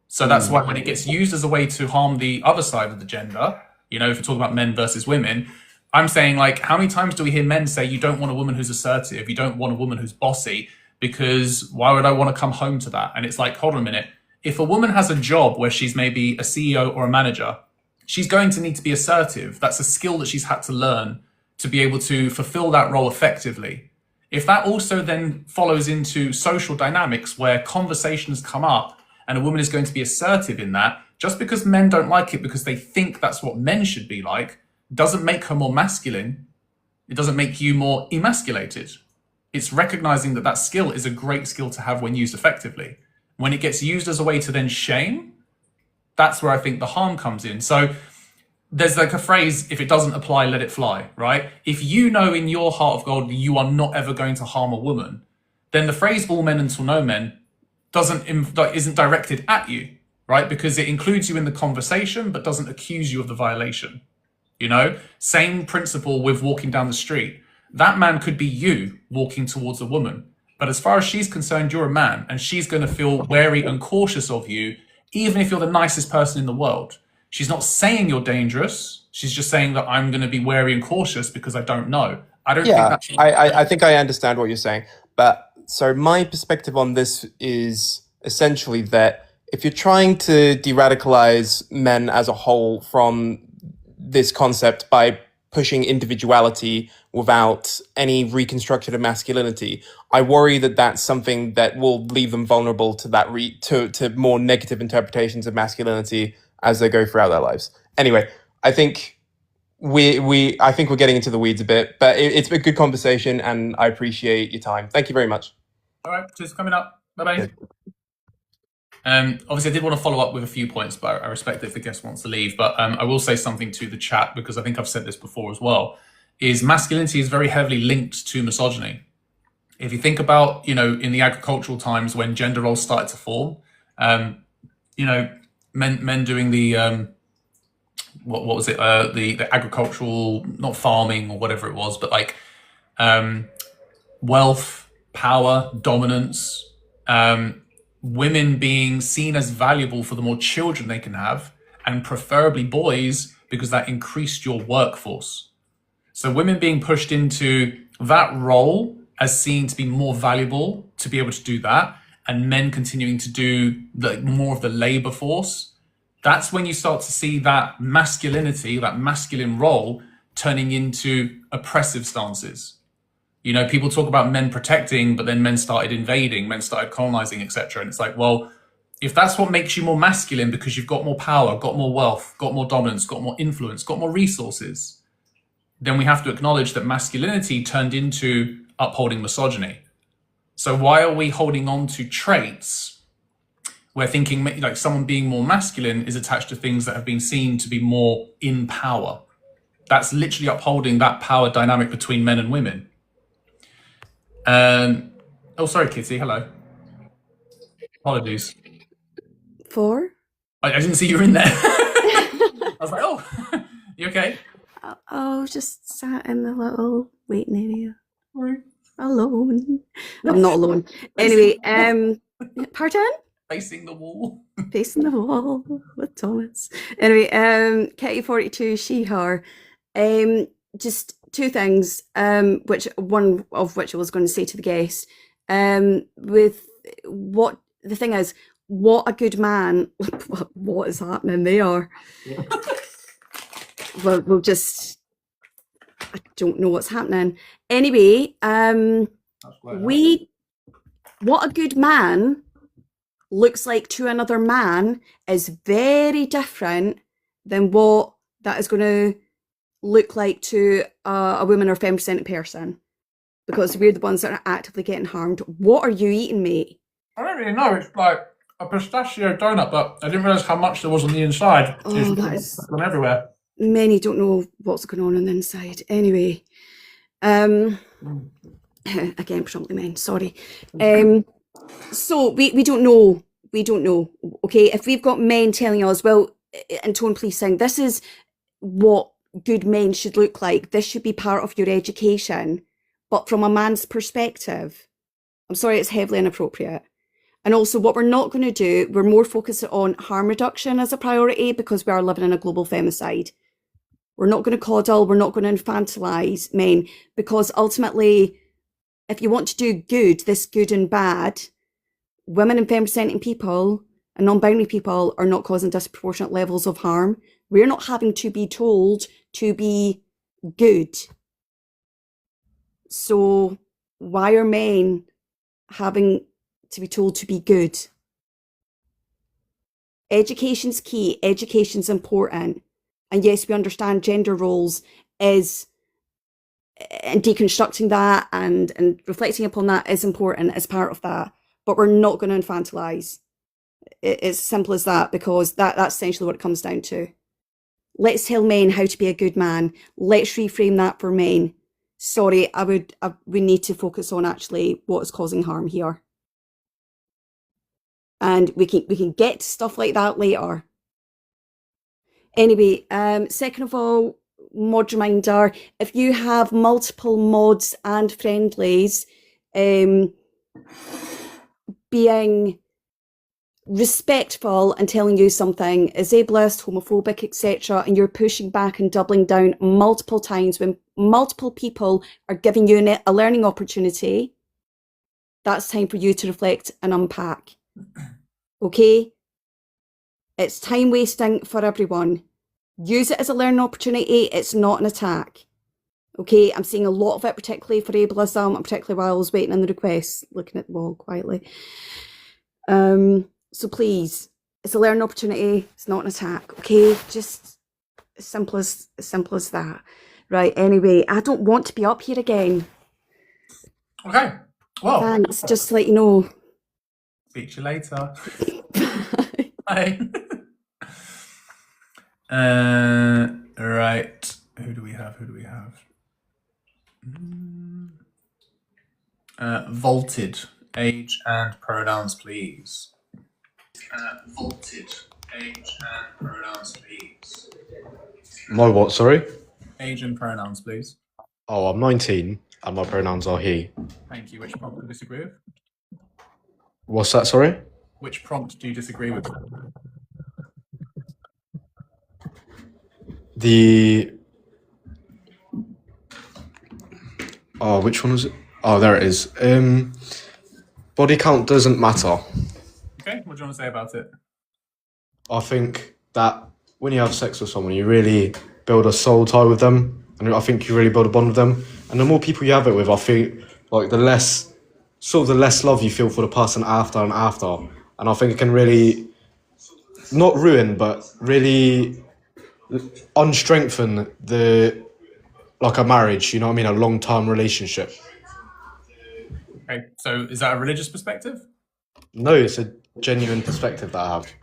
So that's why when it gets used as a way to harm the other side of the gender, if you're talking about men versus women, I'm saying, like, how many times do we hear men say, you don't want a woman who's assertive, you don't want a woman who's bossy, because why would I want to come home to that? And it's like, hold on a minute. If a woman has a job where she's maybe a CEO or a manager, she's going to need to be assertive. That's a skill that she's had to learn to be able to fulfill that role effectively. If that also then follows into social dynamics where conversations come up and a woman is going to be assertive in that, just because men don't like it because they think that's what men should be like, doesn't make her more masculine. It doesn't make you more emasculated. It's recognizing that that skill is a great skill to have when used effectively. When it gets used as a way to then shame, that's where I think the harm comes in. So there's like a phrase, if it doesn't apply, let it fly, right? If you know in your heart of gold you are not ever going to harm a woman, then the phrase all men until no men isn't directed at you, right? Because it includes you in the conversation, but doesn't accuse you of the violation. Same principle with walking down the street. That man could be you walking towards a woman. But as far as she's concerned, you're a man, and she's going to feel wary and cautious of you, even if you're the nicest person in the world. She's not saying you're dangerous. She's just saying that I'm going to be wary and cautious because I don't know. I don't think that's... I think I understand what you're saying. But so my perspective on this is essentially that if you're trying to de-radicalize men as a whole from this concept by pushing individuality without any reconstruction of masculinity, I worry that that's something that will leave them vulnerable to that to more negative interpretations of masculinity as they go throughout their lives. Anyway, I think I think we're getting into the weeds a bit, but it's a good conversation, and I appreciate your time. Thank you very much. All right, cheers for coming up. Bye-bye. Obviously, I did want to follow up with a few points, but I respect if the guest wants to leave. But I will say something to the chat, because I think I've said this before as well, is masculinity is very heavily linked to misogyny. If you think about, in the agricultural times when gender roles started to form, men doing the, what was it? The agricultural, not farming or whatever it was, but like wealth, power, dominance, women being seen as valuable for the more children they can have, and preferably boys, because that increased your workforce. So women being pushed into that role as seen to be more valuable to be able to do that, and men continuing to do more of the labor force. That's when you start to see that masculinity, that masculine role, turning into oppressive stances. People talk about men protecting, but then men started invading, men started colonizing, etc. And it's like, well, if that's what makes you more masculine because you've got more power, got more wealth, got more dominance, got more influence, got more resources, then we have to acknowledge that masculinity turned into upholding misogyny. So why are we holding on to traits where thinking like someone being more masculine is attached to things that have been seen to be more in power? That's literally upholding that power dynamic between men and women. Oh, sorry, Kitty. Hello. Apologies. I didn't see you were in there. I was like, oh, you okay? Oh, just sat in the little waiting area. Sorry. Alone. I'm not alone. Anyway, pardon? Facing the wall. Facing the wall with Thomas. Anyway, Kitty42, she, her. Just two things, which one of which I was going to say to the guest. With what the thing is, what a good man, what is happening there? We'll just, I don't know what's happening. Anyway, what a good man looks like to another man is very different than what that is going to look like to a woman or femme-presented person, because we're the ones that are actively getting harmed. What are you eating, mate? I don't really know. It's like a pistachio donut, but I didn't realise how much there was on the inside. Oh, that is from everywhere. Many don't know what's going on the inside. Anyway, again, predominantly men. Sorry. So we don't know. We don't know. Okay, if we've got men telling us, well, in tone policing, this is what good men should look like. This should be part of your education. But from a man's perspective, I'm sorry, it's heavily inappropriate. And also what we're not going to do, we're more focused on harm reduction as a priority because we are living in a global femicide. We're not going to coddle, we're not going to infantilise men, because ultimately, if you want to do good, this good and bad, women and femme-presenting people and non-binary people are not causing disproportionate levels of harm. We're not having to be told to be good. So why are men having to be told to be good? Education's key. Education's important. And yes, we understand gender roles is, and deconstructing that and reflecting upon that is important as part of that. But we're not going to infantilise. It's as simple as that, because that's essentially what it comes down to. Let's tell men how to be a good man. Let's reframe that for men. Sorry, we need to focus on actually what is causing harm here. And we can get to stuff like that later. Anyway, second of all, mod reminder, if you have multiple mods and friendlies, being respectful and telling you something is ableist, homophobic, etc., and you're pushing back and doubling down multiple times when multiple people are giving you a learning opportunity, that's time for you to reflect and unpack. Okay? It's time wasting for everyone. Use it as a learning opportunity. It's not an attack. Okay? I'm seeing a lot of it, particularly for ableism, and particularly while I was waiting in the requests, looking at the wall quietly. So please, it's a learning opportunity. It's not an attack. Okay? Just as simple as that. Right, anyway, I don't want to be up here again. Okay. Well. Thanks, just to let you know. Speak to you later. Bye. Right. Who do we have? Vaulted. Age and pronouns, please. Vaulted. Age and pronouns, please. My what, sorry? Age and pronouns, please. Oh, I'm 19 and my pronouns are he. Thank you. Which prompt do you disagree with? What's that, sorry? Which prompt do you disagree with? Oh, which one was it? Oh, there it is. Body count doesn't matter. Okay, what do you want to say about it? I think that when you have sex with someone, you really build a soul tie with them, and I think you really build a bond with them. And the more people you have it with, I think like the less love you feel for the person after and after. And I think it can really not ruin, but really unstrengthen the like a marriage. You know what I mean? A long-term relationship. Okay, so is that a religious perspective? No, it's a genuine perspective that I have.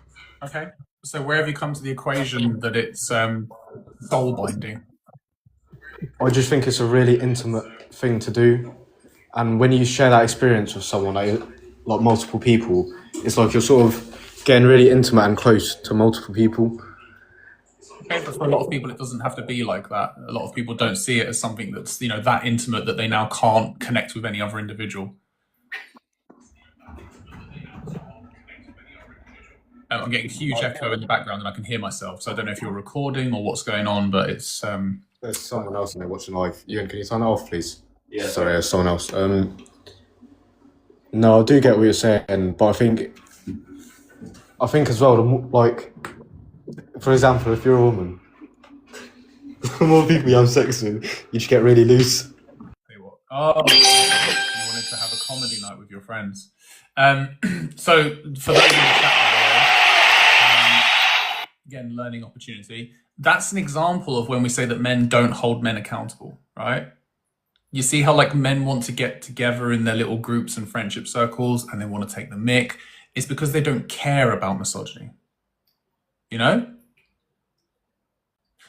Okay, so where have you come to the equation that it's soul binding? I just think it's a really intimate thing to do, and when you share that experience with someone, like multiple people, it's like you're sort of getting really intimate and close to multiple people. Okay, but for a lot of people, it doesn't have to be like that. A lot of people don't see it as something that's, you know, that intimate that they now can't connect with any other individual. I'm getting a huge echo in the background and I can hear myself. So I don't know if you're recording or what's going on, but it's... There's someone else in there watching live. Ian, can you turn it off, please? Yeah. Sorry, there's someone else. No, I do get what you're saying, but I think as well, like, for example, if you're a woman, the more people you have sex with, you just get really loose. Oh, you wanted to have a comedy night with your friends. So for those in the chat, again, learning opportunity. That's an example of when we say that men don't hold men accountable, right? You see how like men want to get together in their little groups and friendship circles and they want to take the mick. It's because they don't care about misogyny, you know?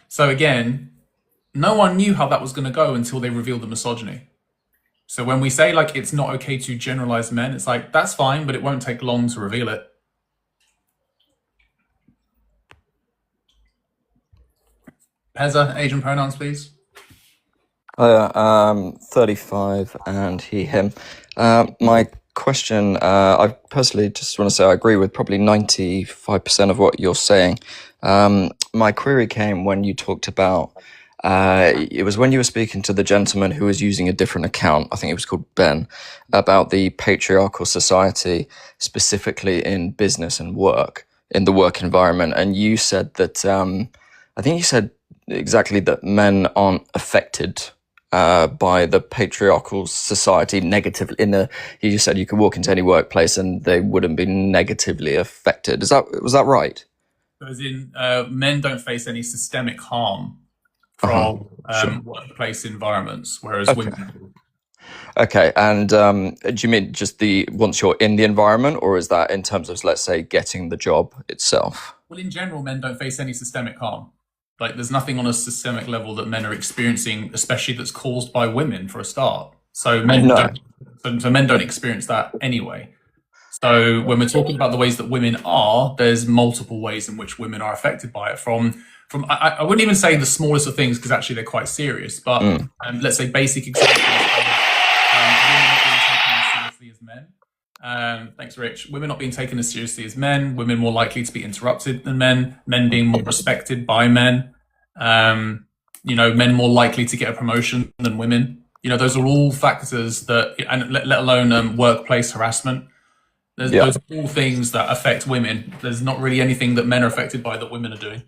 So again, no one knew how that was going to go until they revealed the misogyny. So when we say like it's not okay to generalize men, it's like, that's fine, but it won't take long to reveal it. Pezza, age and pronouns, please. 35 and he, him. My question, I personally just want to say I agree with probably 95% of what you're saying. My query came when you talked about, it was when you were speaking to the gentleman who was using a different account, I think it was called Ben, about the patriarchal society, specifically in business and work, in the work environment. And you said that, I think you said exactly that men aren't affected by the patriarchal society negatively. You just said you could walk into any workplace and they wouldn't be negatively affected. Was that right? As in, men don't face any systemic harm from workplace environments, whereas women do. Okay, and do you mean just once you're in the environment, or is that in terms of, let's say, getting the job itself? Well, in general, men don't face any systemic harm. Like, there's nothing on a systemic level that men are experiencing, especially that's caused by women, for a start. So men don't experience that anyway. So when we're talking about the ways that women are, there's multiple ways in which women are affected by it. From I wouldn't even say the smallest of things, because actually they're quite serious. But let's say basic examples of women not being taken as seriously as men. Thanks, Rich. Women not being taken as seriously as men, women more likely to be interrupted than men, men being more respected by men, men more likely to get a promotion than women. Those are all factors that, and let alone workplace harassment. Those are all things that affect women. There's not really anything that men are affected by that women are doing.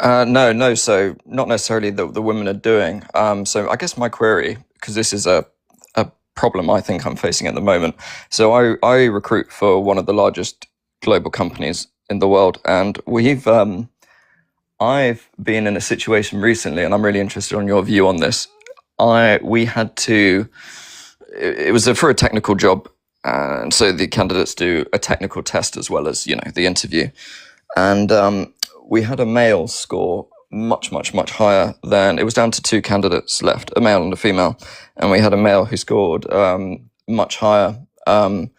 No. So not necessarily that the women are doing. So I guess my query, because this is a problem I think I'm facing at the moment. So I recruit for one of the largest global companies in the world, and I've been in a situation recently, and I'm really interested on your view on this. It was for a technical job, and so the candidates do a technical test as well as the interview, and we had a male score much higher than, it was down to two candidates left, a male and a female, and we had a male who scored much higher on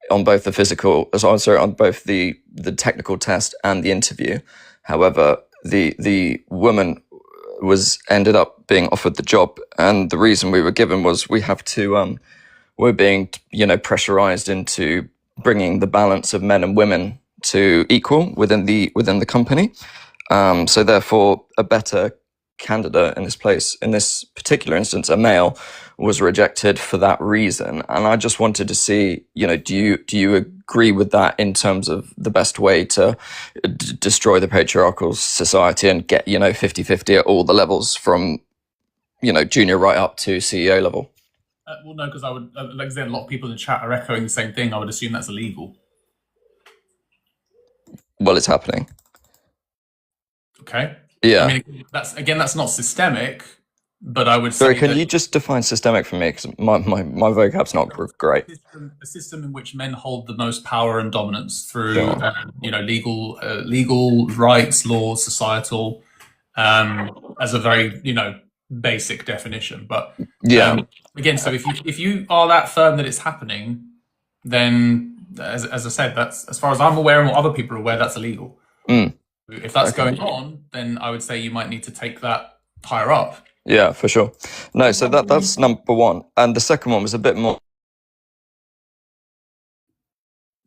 both on both the technical test and the interview. However, the woman ended up being offered the job, and the reason we were given was we're being pressurized into bringing the balance of men and women to equal within the company. So therefore, a better candidate in this particular instance, a male, was rejected for that reason. And I just wanted to see, do you agree with that in terms of the best way to destroy the patriarchal society and get 50-50 at all the levels from junior right up to CEO level? Well, no, because I would, like I said, a lot of people in the chat are echoing the same thing. I would assume that's illegal. Well, it's happening. Okay. Yeah. I mean, that's not systemic, but I would Sorry, say can that you just define systemic for me? Because my vocab's not great. a system in which men hold the most power and dominance through, Sure. legal rights, laws, societal, as a very, basic definition. But Yeah. again, so if you are that firm that it's happening, then as I said, that's, as far as I'm aware and what other people are aware, that's illegal. If that's Okay. going on, then I would say you might need to take that higher up. Yeah, for sure. No, so that's number one. And the second one was a bit more.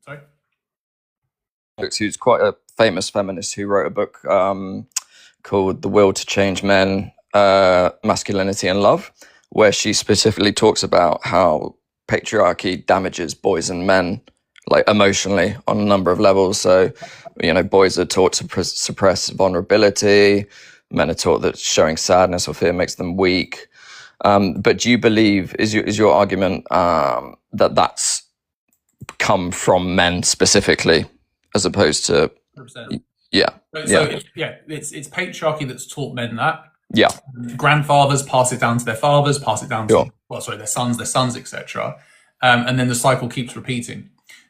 Sorry? Who's quite a famous feminist who wrote a book called The Will to Change Men, Masculinity and Love, where she specifically talks about how patriarchy damages boys and men, like emotionally, on a number of levels. So, boys are taught to suppress vulnerability. Men are taught that showing sadness or fear makes them weak. But do you believe, is your argument that that's come from men specifically, as opposed to 100%. Yeah. It's patriarchy that's taught men that. Yeah. Grandfathers pass it down to their fathers, pass it down Sure. to their sons, etc. And then the cycle keeps repeating.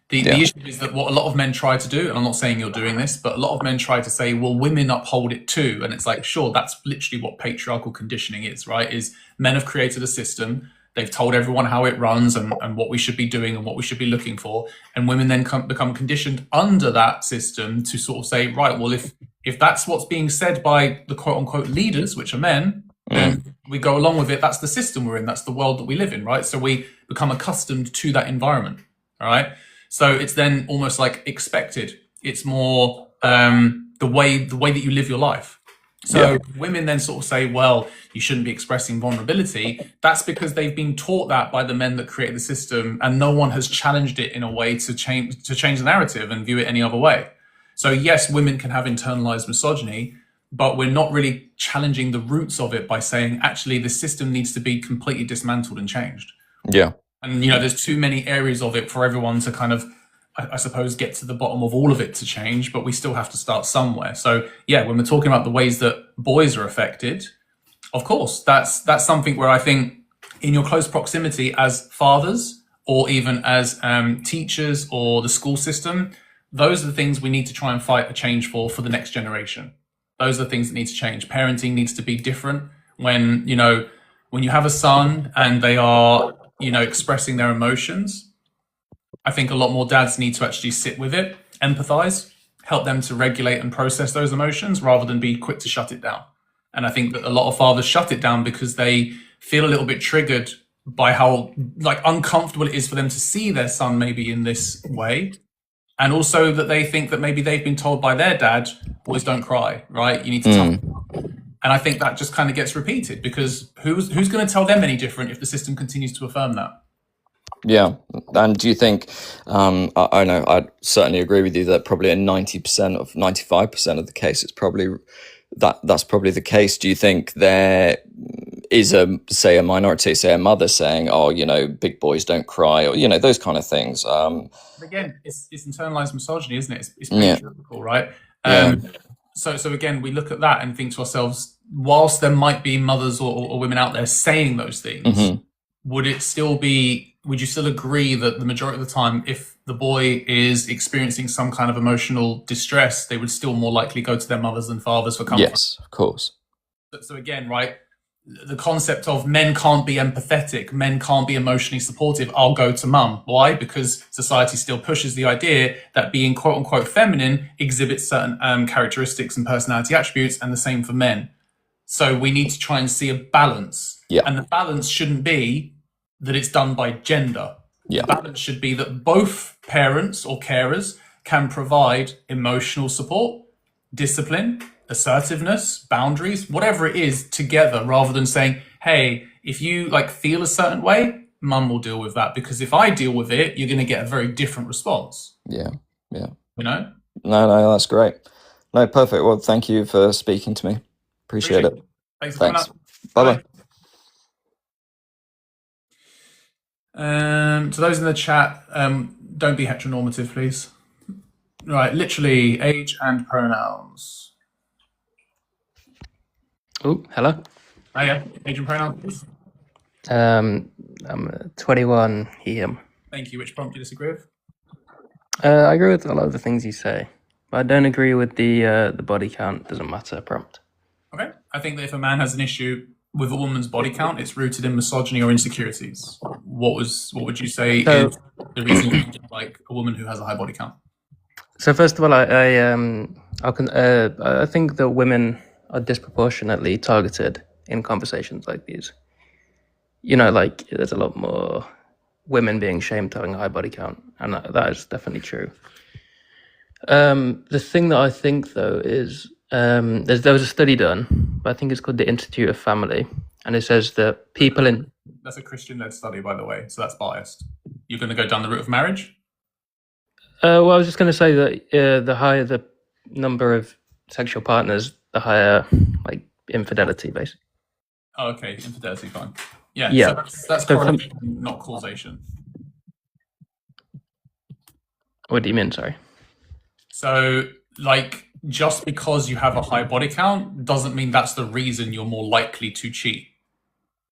The issue is that what a lot of men try to do, and I'm not saying you're doing this, but a lot of men try to say, well, women uphold it too. And it's like, sure, that's literally what patriarchal conditioning is, right? Is men have created a system. They've told everyone how it runs and what we should be doing and what we should be looking for. And women then become conditioned under that system to sort of say, right, well, if that's what's being said by the quote unquote leaders, which are men, then we go along with it. That's the system we're in. That's the world that we live in, right? So we become accustomed to that environment, all right? So it's then almost like expected. It's more the way that you live your life. So women then sort of say, well, you shouldn't be expressing vulnerability. That's because they've been taught that by the men that create the system, and no one has challenged it in a way to change the narrative and view it any other way. So yes, women can have internalized misogyny, but we're not really challenging the roots of it by saying, actually, the system needs to be completely dismantled and changed. Yeah. And, there's too many areas of it for everyone to kind of, I suppose, get to the bottom of all of it to change, but we still have to start somewhere. So yeah, when we're talking about the ways that boys are affected, of course, that's something where I think in your close proximity as fathers or even as teachers or the school system, those are the things we need to try and fight a change for the next generation. Those are the things that need to change. Parenting needs to be different. When you have a son and they are, expressing their emotions, I think a lot more dads need to actually sit with it, empathize, help them to regulate and process those emotions rather than be quick to shut it down. And I think that a lot of fathers shut it down because they feel a little bit triggered by how uncomfortable it is for them to see their son maybe in this way. And also that they think that maybe they've been told by their dad, boys don't cry, right? You need to toughen up. And I think that just kind of gets repeated because who's going to tell them any different if the system continues to affirm that? Yeah. And do you think, I know, I certainly agree with you that probably in 95% of the case, it's probably that's probably the case. Do you think there is a minority, say a mother saying, oh, big boys don't cry, or, those kind of things? Again, it's internalized misogyny, isn't it? It's patriarchal, right? So again, we look at that and think to ourselves, whilst there might be mothers or women out there saying those things, would you still agree that the majority of the time, if the boy is experiencing some kind of emotional distress, they would still more likely go to their mothers and fathers for comfort? Yes, of course. So again, right, the concept of men can't be empathetic, men can't be emotionally supportive, I'll go to mum. Why? Because society still pushes the idea that being quote unquote feminine exhibits certain characteristics and personality attributes, and the same for men. So we need to try and see a balance. Yeah. And the balance shouldn't be that it's done by gender. Yeah. The balance should be that both parents or carers can provide emotional support, discipline, assertiveness, boundaries, whatever it is, together, rather than saying, hey, if you feel a certain way, mum will deal with that, because if I deal with it, you're going to get a very different response. Yeah. No, that's great. No, perfect. Well, thank you for speaking to me. Appreciate it. Thanks for coming up. Bye-bye. To those in the chat, don't be heteronormative, please. Right, literally, age and pronouns. Oh, hello. Hiya. Age and pronoun, please. I'm 21, him. Thank you. Which prompt do you disagree with? I agree with a lot of the things you say, but I don't agree with the body count doesn't matter prompt. Okay. I think that if a man has an issue with a woman's body count, it's rooted in misogyny or insecurities. What would you say is the reason you don't like a woman who has a high body count? So first of all, I think that women are disproportionately targeted in conversations like these. You know, like there's a lot more women being shamed for having a high body count, and that is definitely true. The thing that I think though is there was a study done, but I think it's called the Institute of Family, and it says that people in That's a Christian-led study, by the way, so that's biased. You're going to go down the route of marriage? well, I was just going to say that the higher the number of sexual partners, the higher like infidelity, basically. Oh, okay, infidelity, fine. Yeah, Yeah. so that's So correlation, not causation. What do you mean? Sorry. So, like, just because you have a high body count doesn't mean that's the reason you're more likely to cheat.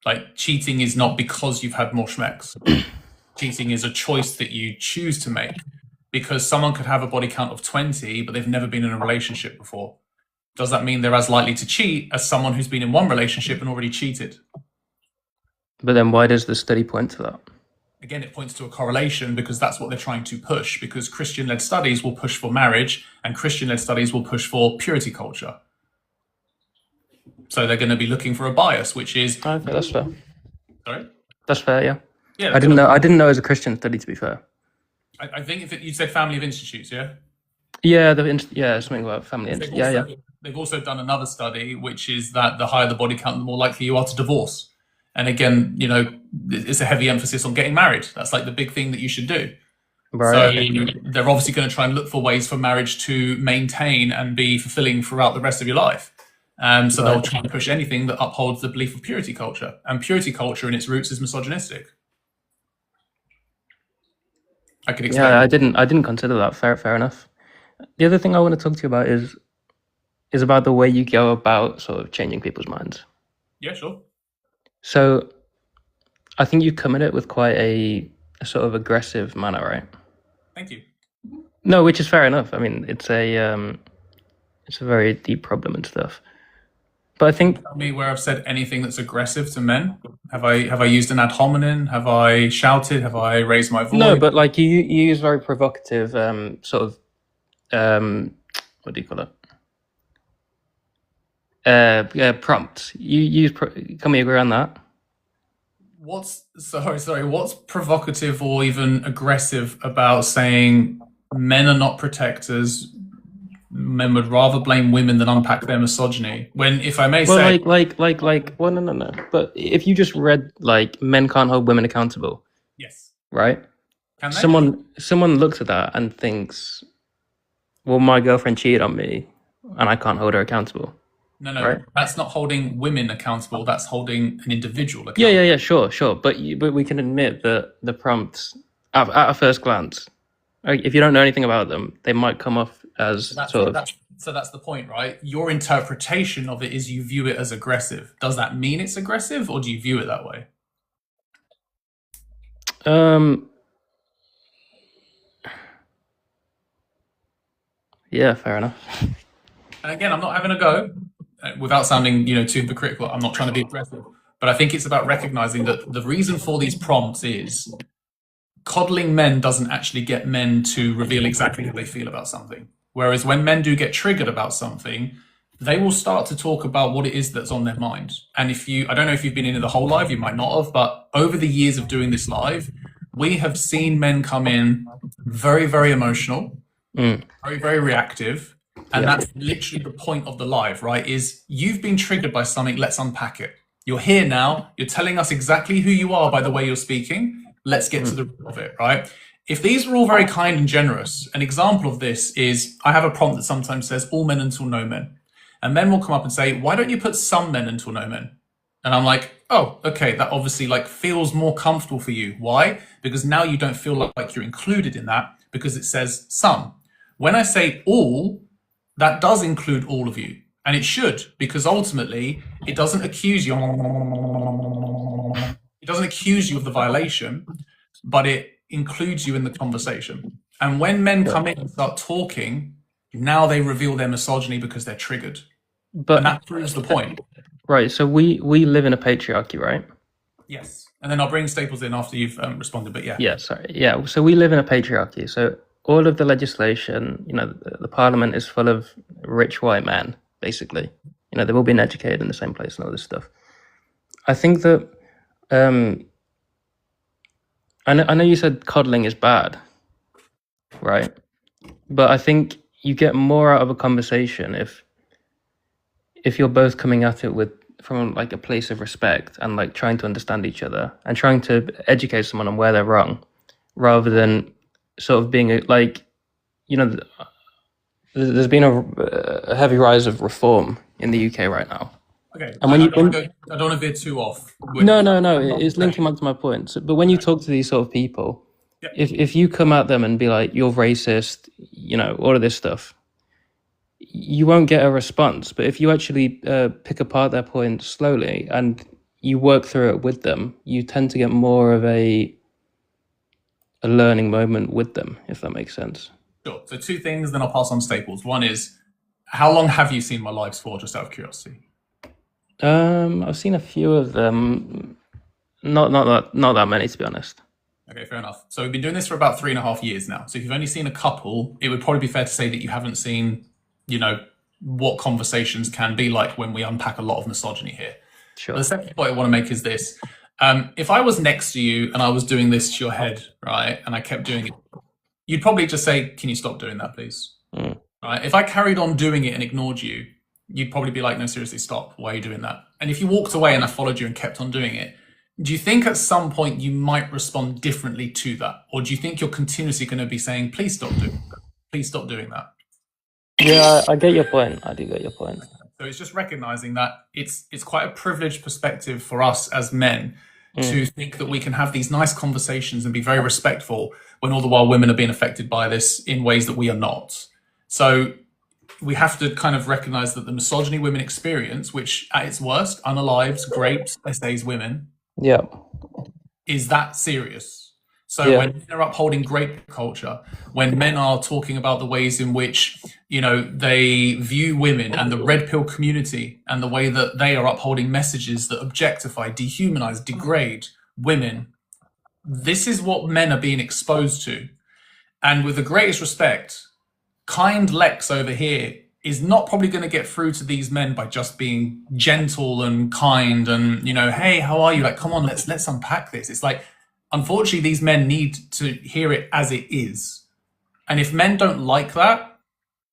Like, cheating is not because you've had more schmecks. Cheating is a choice that you choose to make, because someone could have a body count of 20, but they've never been in a relationship before. Does that mean they're as likely to cheat as someone who's been in one relationship and already cheated? But then why does the study point to that? Again, it points to a correlation because that's what they're trying to push, because Christian-led studies will push for marriage and Christian-led studies will push for purity culture. So they're going to be looking for a bias, which is... Okay, that's fair. Sorry? That's fair, yeah. Yeah, I didn't know it was a Christian study, to be fair. I think if you said family of institutes, yeah? Yeah, something about family. They've also done another study, which is that the higher the body count, the more likely you are to divorce. And again, you know, it's a heavy emphasis on getting married. That's like the big thing that you should do. Right. So they're obviously going to try and look for ways for marriage to maintain and be fulfilling throughout the rest of your life. So they'll try and push anything that upholds the belief of purity culture. And purity culture in its roots is misogynistic. I could explain. Yeah, I didn't consider that. Fair enough. The other thing I want to talk to you about is about the way you go about sort of changing people's minds. Yeah, sure. So I think you come at it with quite a sort of aggressive manner, right? Thank you. No, which is fair enough. I mean, it's a very deep problem and stuff. But I think Tell me where I've said anything that's aggressive to men. Have I used an ad hominem? Have I shouted? Have I raised my voice? no, but like you use very provocative sort of what do you call it? Prompts. You use. Can we agree on that? What's provocative or even aggressive about saying men are not protectors? Men would rather blame women than unpack their misogyny. When, if I may say, well, no. But if you just read like men can't hold women accountable, yes, right? can they? Someone looks at that and thinks, well, my girlfriend cheated on me, and I can't hold her accountable. No, right? That's not holding women accountable. That's holding an individual accountable. Yeah, sure. But we can admit that the prompts, at a first glance, like, if you don't know anything about them, they might come off as So that's the point, right? Your interpretation of it is you view it as aggressive. Does that mean it's aggressive, or do you view it that way? Yeah, fair enough. And again, I'm not having a go without sounding, too hypocritical. I'm not trying to be aggressive, but I think it's about recognizing that the reason for these prompts is coddling men doesn't actually get men to reveal exactly how they feel about something. Whereas when men do get triggered about something, they will start to talk about what it is that's on their mind. And I don't know if you've been in it the whole live, you might not have, but over the years of doing this live, we have seen men come in very, very emotional, very, very reactive. And that's literally the point of the live, right? Is you've been triggered by something, let's unpack it. You're here now, you're telling us exactly who you are by the way you're speaking. Let's get to the root of it, right? If these were all very kind and generous, an example of this is, I have a prompt that sometimes says, all men until no men. And men will come up and say, why don't you put some men until no men? And I'm like, oh, okay, that obviously feels more comfortable for you. Why? Because now you don't feel like you're included in that because it says some. When I say all, that does include all of you. And it should, because ultimately it doesn't accuse you. It doesn't accuse you of the violation, but it includes you in the conversation. And when men come in and start talking, now they reveal their misogyny because they're triggered. But and that proves the point. Right. So we live in a patriarchy, right? Yes. And then I'll bring Staples in after you've responded, but yeah. Yeah, sorry. Yeah, so we live in a patriarchy. So all of the legislation, the parliament is full of rich white men, basically. They've all been educated in the same place and all this stuff. I think that, I know you said coddling is bad, right? But I think you get more out of a conversation if you're both coming at it from like a place of respect and like trying to understand each other and trying to educate someone on where they're wrong, rather than sort of being there's been a heavy rise of reform in the UK right now. Okay, and I don't want to veer too off. No, it's linking back to my point. But when you talk to these sort of people, if you come at them and be like, you're racist, all of this stuff, you won't get a response. But if you actually pick apart their points slowly and you work through it with them, you tend to get more of a learning moment with them, if that makes sense. Sure. So two things, then I'll pass on Staples. One is, how long have you seen my lives for, just out of curiosity? I've seen a few of them. Not that many, to be honest. Okay, fair enough. So we've been doing this for about 3.5 years now. So if you've only seen a couple, it would probably be fair to say that you haven't seen, what conversations can be like when we unpack a lot of misogyny here. Sure. But the second point I want to make is this. If I was next to you and I was doing this to your head, right, and I kept doing it, you'd probably just say, can you stop doing that, please? Right? If I carried on doing it and ignored you, you'd probably be like, no, seriously, stop. Why are you doing that? And if you walked away and I followed you and kept on doing it, do you think at some point you might respond differently to that? Or do you think you're continuously going to be saying, please stop doing that? Please stop doing that? Yeah, I get your point. I do get your point. So it's just recognizing that it's quite a privileged perspective for us as men to think that we can have these nice conversations and be very respectful when all the while women are being affected by this in ways that we are not. So we have to kind of recognize that the misogyny women experience, which at its worst unalives, grapes, essays women, is that serious. So when they're upholding grape culture, when men are talking about the ways in which, they view women and the red pill community and the way that they are upholding messages that objectify, dehumanize, degrade women, this is what men are being exposed to. And with the greatest respect, kind Lex over here is not probably going to get through to these men by just being gentle and kind and, hey, how are you? Like, come on, let's unpack this. It's like, unfortunately, these men need to hear it as it is. And if men don't like that,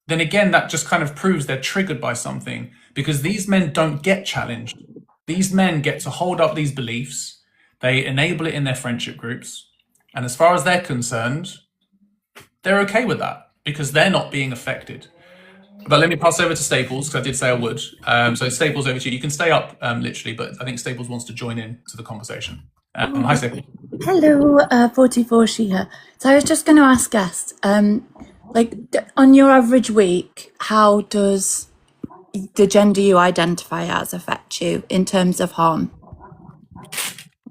then again, that just kind of proves they're triggered by something, because these men don't get challenged. These men get to hold up these beliefs. They enable it in their friendship groups. And as far as they're concerned, they're okay with that because they're not being affected. But let me pass over to Staples, because I did say I would. So Staples, over to you. You can stay up, literally, but I think Staples wants to join in to the conversation. Hi, Staples. Hello, 44 here. So I was just going to ask guests, on your average week, how does the gender you identify as affect you in terms of harm?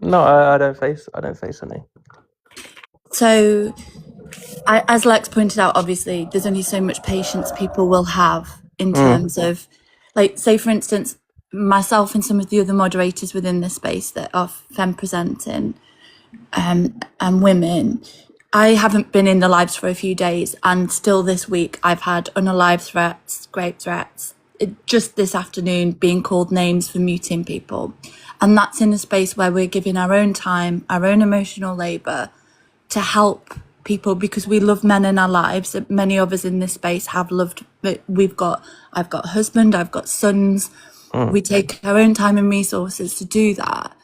No, I don't face any. So, as Lex pointed out, obviously, there's only so much patience people will have in terms of, say, for instance, myself and some of the other moderators within this space that are femme presenting and women, I haven't been in the lives for a few days, and still this week I've had unalive threats, grape threats, just this afternoon being called names for muting people. And that's in a space where we're giving our own time, our own emotional labour to help people, because we love men in our lives. Many of us in this space have loved, I've got a husband, I've got sons. We take our own time and resources to do that.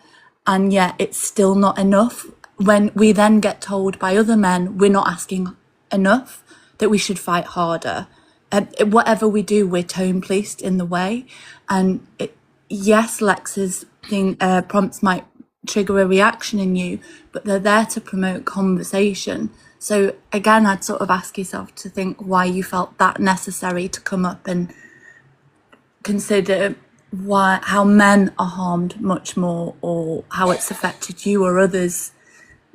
And yet it's still not enough. When we then get told by other men we're not asking enough, that we should fight harder. Whatever we do, we're tone policed in the way. And yes, Lex's prompts might trigger a reaction in you, but they're there to promote conversation. So again, I'd sort of ask yourself to think why you felt that necessary to come up and consider how men are harmed much more, or how it's affected you or others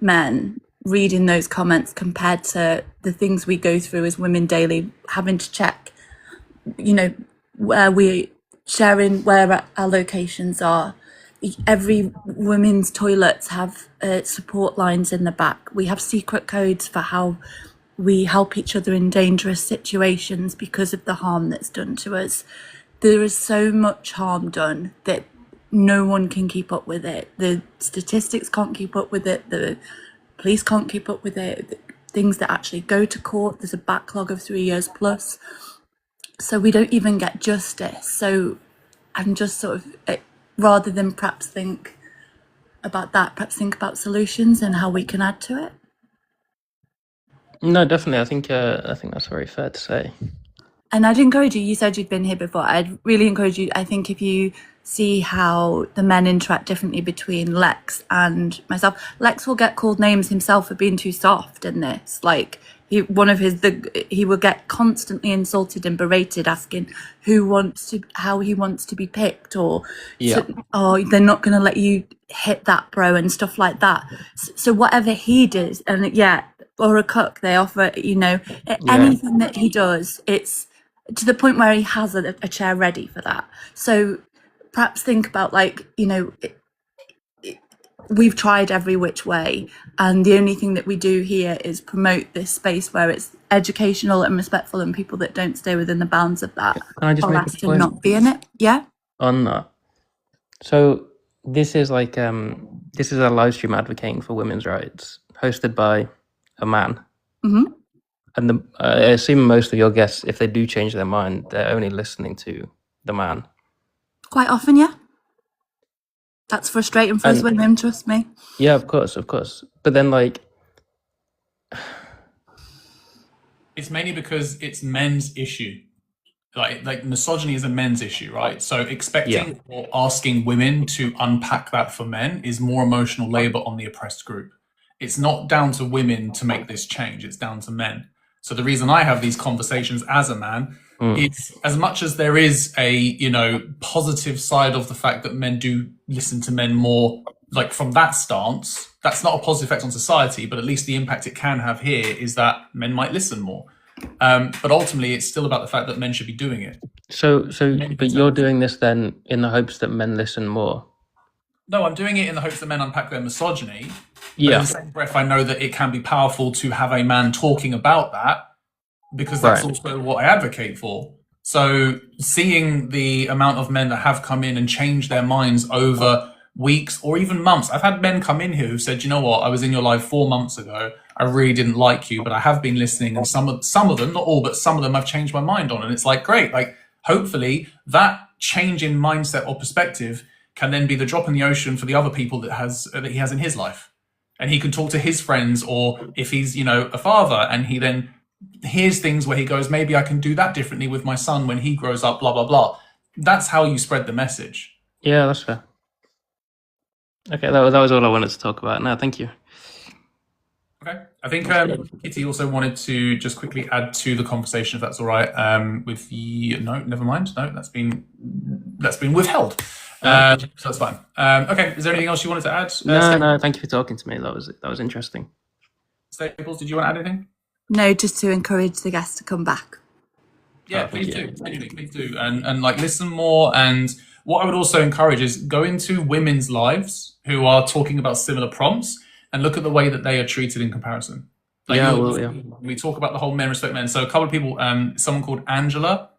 men reading those comments compared to the things we go through as women daily, having to check, where we sharing where our locations are. Every women's toilets have support lines in the back. We have secret codes for how we help each other in dangerous situations because of the harm that's done to us. There is so much harm done that no one can keep up with it. The statistics can't keep up with it. The police can't keep up with it. The things that actually go to court, there's a backlog of 3 years plus. So we don't even get justice. So I'm just sort of, rather than perhaps think about that, perhaps think about solutions and how we can add to it. No, definitely. I think that's very fair to say. And I'd encourage you, you said you'd been here before, I'd really encourage you, I think if you see how the men interact differently between Lex and myself, Lex will get called names himself for being too soft in this. Like, he will get constantly insulted and berated, asking how he wants to be picked, or they're not going to let you hit that bro and stuff like that. So whatever he does, and or a cook, they offer, anything that he does, it's to the point where he has a chair ready for that. So perhaps think about, we've tried every which way, and the only thing that we do here is promote this space where it's educational and respectful, and people that don't stay within the bounds of that Can I just are make asked a to point not be in it. Yeah. on that? So this is this is a live stream advocating for women's rights, hosted by a man. Mm-hmm. And I assume most of your guests, if they do change their mind, they're only listening to the man. Quite often, yeah. That's frustrating for us women, trust me. Yeah, of course. But then, it's mainly because it's men's issue. Like misogyny is a men's issue, right? So expecting or asking women to unpack that for men is more emotional labor on the oppressed group. It's not down to women to make this change. It's down to men. So the reason I have these conversations as a man is, as much as there is a, positive side of the fact that men do listen to men more, like from that stance, that's not a positive effect on society, but at least the impact it can have here is that men might listen more. But ultimately, it's still about the fact that men should be doing it. But you're doing this then in the hopes that men listen more. No, I'm doing it in the hopes that men unpack their misogyny. Yeah. But in the same breath, I know that it can be powerful to have a man talking about that, because that's also what I advocate for. So seeing the amount of men that have come in and changed their minds over weeks or even months. I've had men come in here who said, you know what, I was in your live 4 months ago. I really didn't like you, but I have been listening, and some of them, not all, but some of them I've changed my mind on. And it's like, great. Like, hopefully that change in mindset or perspective can then be the drop in the ocean for the other people that he has in his life. And he can talk to his friends, or if he's, a father, and he then hears things where he goes, maybe I can do that differently with my son when he grows up, blah, blah, blah. That's how you spread the message. Yeah, that's fair. Okay, that was all I wanted to talk about. No, thank you. Okay. I think Kitty also wanted to just quickly add to the conversation, if that's all right. No, never mind. No, that's been withheld. So that's fine. Okay. Is there anything else you wanted to add? No. Thank you for talking to me. That was interesting. Staples, did you want to add anything? No, just to encourage the guests to come back. Yeah, please do. Please do. And listen more. And what I would also encourage is go into women's lives who are talking about similar prompts and look at the way that they are treated in comparison. We talk about the whole men respect men. So a couple of people, someone called Angela,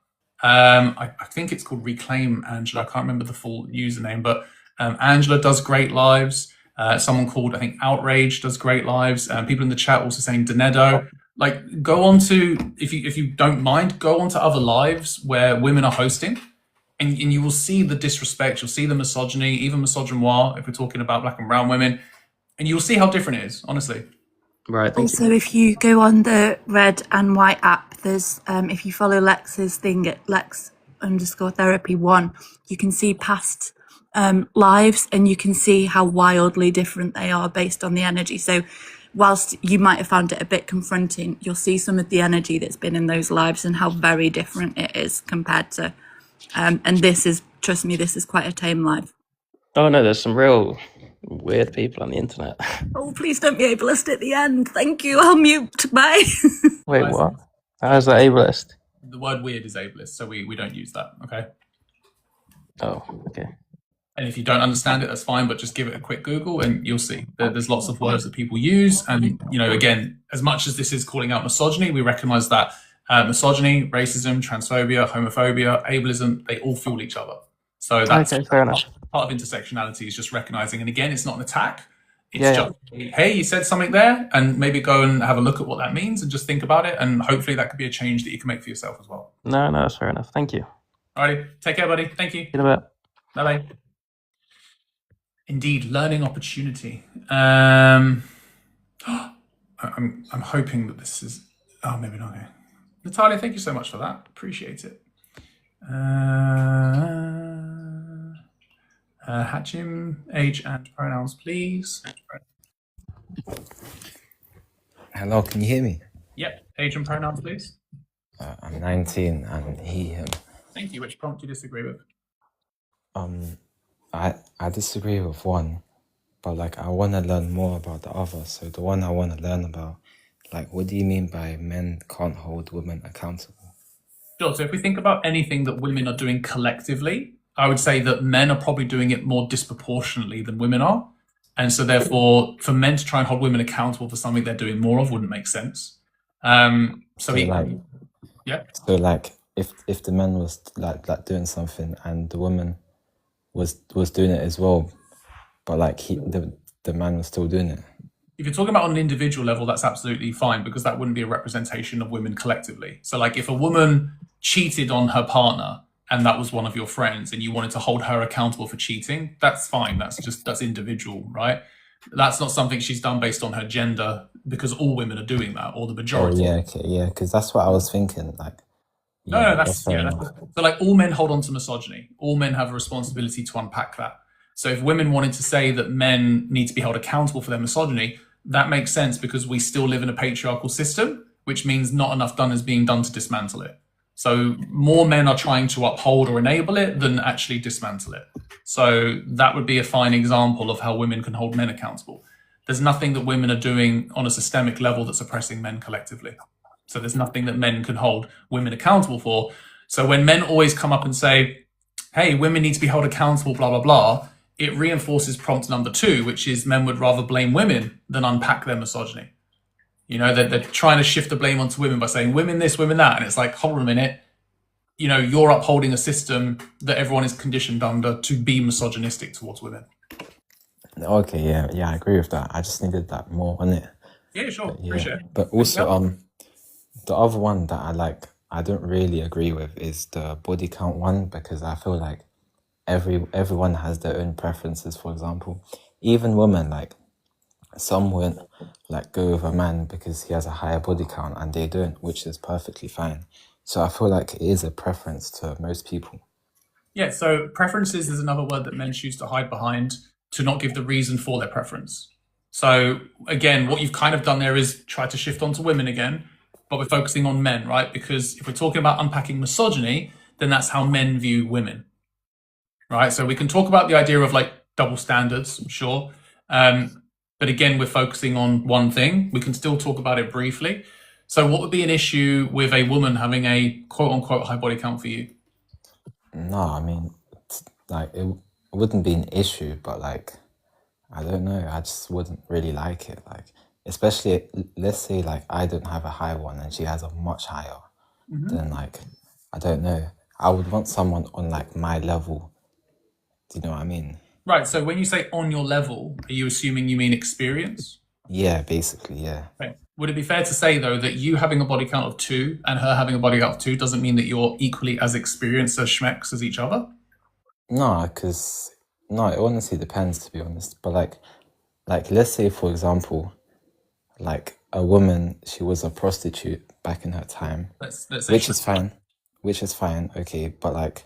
I think it's called Reclaim Angela. I can't remember the full username, but Angela does great lives. Someone called, I think, Outrage does great lives. People in the chat also saying Denedo. Like, go on to, if you don't mind, go on to other lives where women are hosting, and you will see the disrespect, you'll see the misogyny, even misogynoir, if we're talking about black and brown women, and you'll see how different it is, honestly. Right. Also, if you go on the Red and White app, there's if you follow Lex's thing at Lex_therapy1, you can see past lives, and you can see how wildly different they are based on the energy. So whilst you might have found it a bit confronting, you'll see some of the energy that's been in those lives and how very different it is compared to And trust me, this is quite a tame life. Oh no, there's some real weird people on the internet. Oh, please don't be ableist at the end. Thank you. I'll mute. Bye. Wait, what? How is that ableist? The word weird is ableist, so we don't use that, okay? Oh, okay. And if you don't understand it, that's fine, but just give it a quick Google and you'll see. There's lots of words that people use. And, you know, again, as much as this is calling out misogyny, we recognize that misogyny, racism, transphobia, homophobia, ableism, they all fuel each other. So that's okay, fair enough. part of intersectionality is just recognizing. And again, it's not an attack. It's Yeah, just, hey, you said something there, and maybe go and have a look at what that means and just think about it. And hopefully that could be a change that you can make for yourself as well. No, that's fair enough. Thank you. Alrighty, take care, buddy. Thank you. In a bit. Bye-bye. Indeed, learning opportunity. I'm hoping that this is. Oh, maybe not. Okay. Natalia, thank you so much for that. Appreciate it. Hachim, age and pronouns, please. Hello, can you hear me? Yep, age and pronouns, please. I'm 19 and he, him. Thank you. Which prompt do you disagree with? I disagree with one, but like I want to learn more about the other. So the one I want to learn about, like, what do you mean by men can't hold women accountable? Sure. So if we think about anything that women are doing collectively, I would say that men are probably doing it more disproportionately than women are. And so therefore, for men to try and hold women accountable for something they're doing more of wouldn't make sense. So if the man was like doing something and the woman was doing it as well, but like the man was still doing it. If you're talking about on an individual level, that's absolutely fine because that wouldn't be a representation of women collectively. So like if a woman cheated on her partner and that was one of your friends and you wanted to hold her accountable for cheating, that's fine. That's individual, right? That's not something she's done based on her gender because all women are doing that, or the majority. Oh, yeah, okay, yeah, because that's what I was thinking. Like, So like all men hold on to misogyny. All men have a responsibility to unpack that. So if women wanted to say that men need to be held accountable for their misogyny, that makes sense because we still live in a patriarchal system, which means not enough is being done to dismantle it. So more men are trying to uphold or enable it than actually dismantle it. So that would be a fine example of how women can hold men accountable. There's nothing that women are doing on a systemic level that's oppressing men collectively. So there's nothing that men can hold women accountable for. So when men always come up and say, hey, women need to be held accountable, blah, blah, blah, it reinforces prompt number 2, which is men would rather blame women than unpack their misogyny. You know, they're trying to shift the blame onto women by saying women this, women that. And it's like, hold on a minute. You know, you're upholding a system that everyone is conditioned under to be misogynistic towards women. Okay, yeah, I agree with that. I just needed that more on it. Yeah, sure. But, yeah. Appreciate it. But also, the other one that I don't really agree with is the body count one, because I feel like everyone has their own preferences. For example, even women, like some won't like go with a man because he has a higher body count and they don't, which is perfectly fine. So I feel like it is a preference to most people. Yeah, so preferences is another word that men choose to hide behind to not give the reason for their preference. So again, what you've kind of done there is try to shift onto women again, but we're focusing on men, right? Because if we're talking about unpacking misogyny, then that's how men view women, right? So we can talk about the idea of like double standards, sure. But again, we're focusing on one thing. We can still talk about it briefly. So what would be an issue with a woman having a quote unquote high body count for you? No, I mean, like it wouldn't be an issue, but like, I don't know, I just wouldn't really like it. Like, especially, let's say like I don't have a high one and she has a much higher, then like, I don't know. I would want someone on like my level. Do you know what I mean? Right, so when you say on your level, are you assuming you mean experience? Yeah, basically, yeah. Right. Would it be fair to say, though, that you having a body count of 2 and her having a body count of 2 doesn't mean that you're equally as experienced as schmecks as each other? No, because, no, it honestly depends, to be honest. But like let's say, for example, like a woman, she was a prostitute back in her time, Let's say which is fine, okay. But like,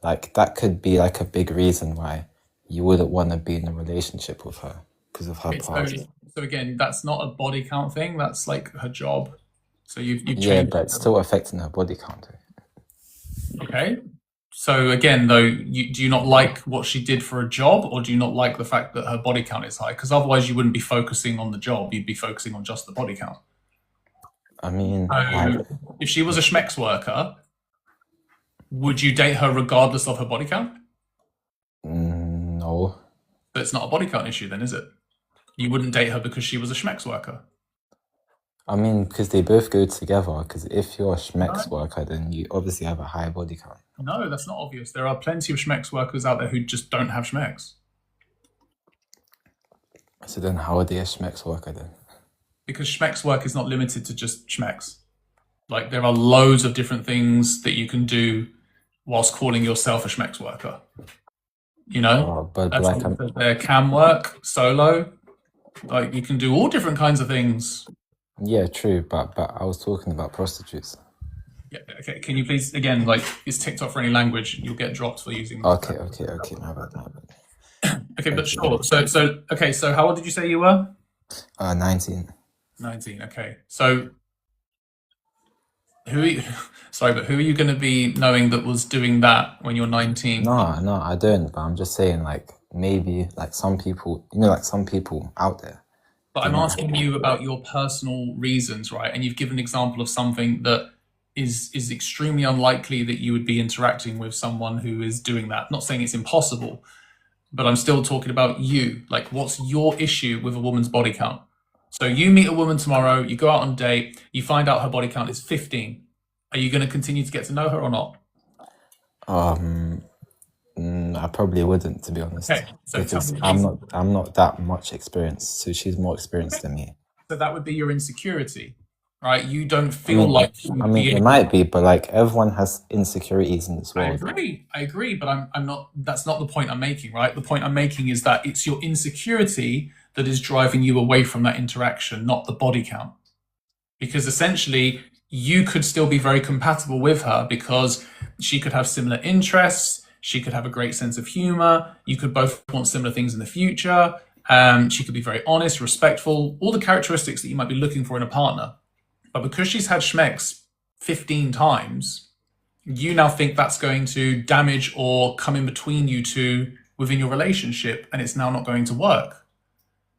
like that could be like a big reason why you wouldn't want to be in a relationship with her because of her past. So again, that's not a body count thing. That's like her job. So you've yeah, but it's still affecting her body count. Okay. So again, though, do you not like what she did for a job, or do you not like the fact that her body count is high? Because otherwise, you wouldn't be focusing on the job; you'd be focusing on just the body count. I mean, If she was a schmex worker, would you date her regardless of her body count? No. But it's not a body count issue, then, is it? You wouldn't date her because she was a schmex worker. I mean, because they both go together. Because if you're a schmex worker, then you obviously have a high body count. No, that's not obvious. There are plenty of schmex workers out there who just don't have schmex. So then how are they a schmex worker then? Because schmex work is not limited to just schmex. Like, there are loads of different things that you can do whilst calling yourself a schmex worker. You know? There cam work, solo. Like, you can do all different kinds of things. Yeah, true, but I was talking about prostitutes. Yeah, okay. Can you please, again, like, it's TikTok for any language, you'll get dropped for using. Okay, my bad. Okay, but sure. So how old did you say you were? 19. 19, okay. So who are you, sorry, but who are you going to be knowing that was doing that when you're 19? No, I don't, but I'm just saying, like, maybe, like, some people, you know, like, some people out there. But I'm asking you about your personal reasons, right? And you've given an example of something that is extremely unlikely that you would be interacting with someone who is doing that. Not saying it's impossible, but I'm still talking about you. Like, what's your issue with a woman's body count? So you meet a woman tomorrow, you go out on a date, you find out her body count is 15. Are you going to continue to get to know her or not? I probably wouldn't, to be honest. Okay, so because I'm not that much experienced, so she's more experienced than me. So that would be your insecurity, right? You don't feel it might be, but like everyone has insecurities in this world. I agree, but I'm not. That's not the point I'm making, right? The point I'm making is that it's your insecurity that is driving you away from that interaction, not the body count. Because essentially, you could still be very compatible with her because she could have similar interests. She could have a great sense of humor. You could both want similar things in the future. She could be very honest, respectful, all the characteristics that you might be looking for in a partner. But because she's had schmex 15 times, you now think that's going to damage or come in between you two within your relationship, and it's now not going to work.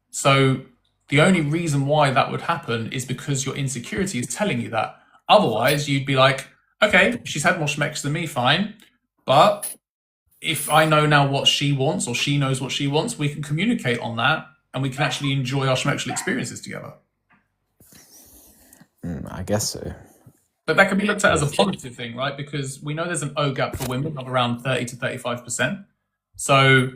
So the only reason why that would happen is because your insecurity is telling you that. Otherwise, you'd be like, okay, she's had more schmex than me, fine. But if I know now what she wants, or she knows what she wants, we can communicate on that, and we can actually enjoy our schmexual experiences together. I guess so. But that can be looked at as a positive thing, right? Because we know there's an O gap for women of around 30 to 35%. So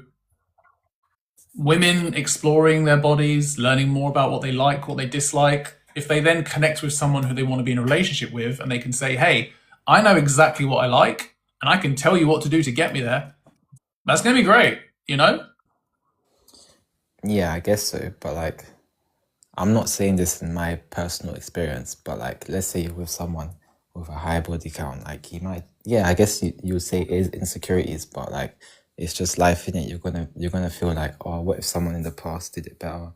women exploring their bodies, learning more about what they like, what they dislike, if they then connect with someone who they want to be in a relationship with, and they can say, hey, I know exactly what I like, and I can tell you what to do to get me there, that's going to be great, you know? Yeah, I guess so. But like, I'm not saying this in my personal experience, but like, let's say you're with someone with a high body count, like he might, yeah, I guess you would say it is insecurities, but like, it's just life, innit? You're gonna feel like, oh, what if someone in the past did it better?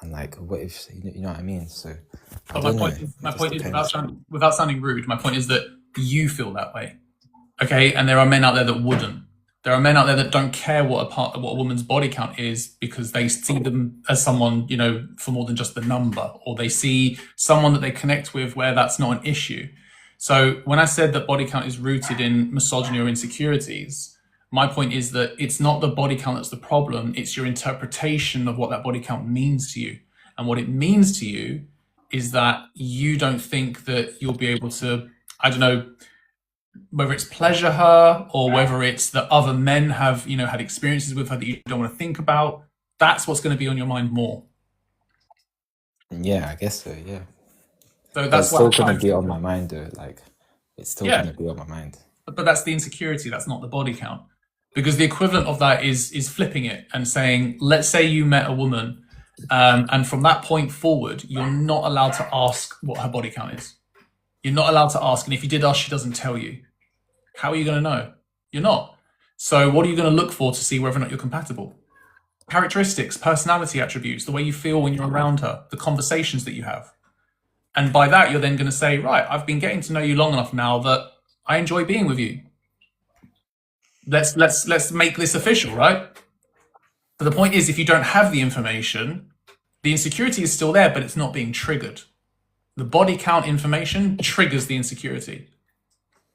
And like, what if, you know what I mean? So, my point is without sounding rude, my point is that you feel that way. Okay, and there are men out there that wouldn't. There are men out there that don't care what a woman's body count is because they see them as someone, you know, for more than just the number, or they see someone that they connect with where that's not an issue. So when I said that body count is rooted in misogyny or insecurities, my point is that it's not the body count that's the problem, it's your interpretation of what that body count means to you. And what it means to you is that you don't think that you'll be able to, I don't know, whether it's pleasure her or whether it's that other men have, you know, had experiences with her that you don't want to think about, that's what's going to be on your mind more. Yeah, I guess so, yeah. So that's still going to be on my mind though, like, it's still going to be on my mind. But that's the insecurity, that's not the body count. Because the equivalent of that is flipping it and saying, let's say you met a woman, and from that point forward, you're not allowed to ask what her body count is. You're not allowed to ask, and if you did ask, she doesn't tell you. How are you going to know? You're not. So what are you going to look for to see whether or not you're compatible? Characteristics, personality attributes, the way you feel when you're around her, the conversations that you have. And by that, you're then going to say, right, I've been getting to know you long enough now that I enjoy being with you. let's make this official, right? But the point is, if you don't have the information, the insecurity is still there, but it's not being triggered. The body count information triggers the insecurity.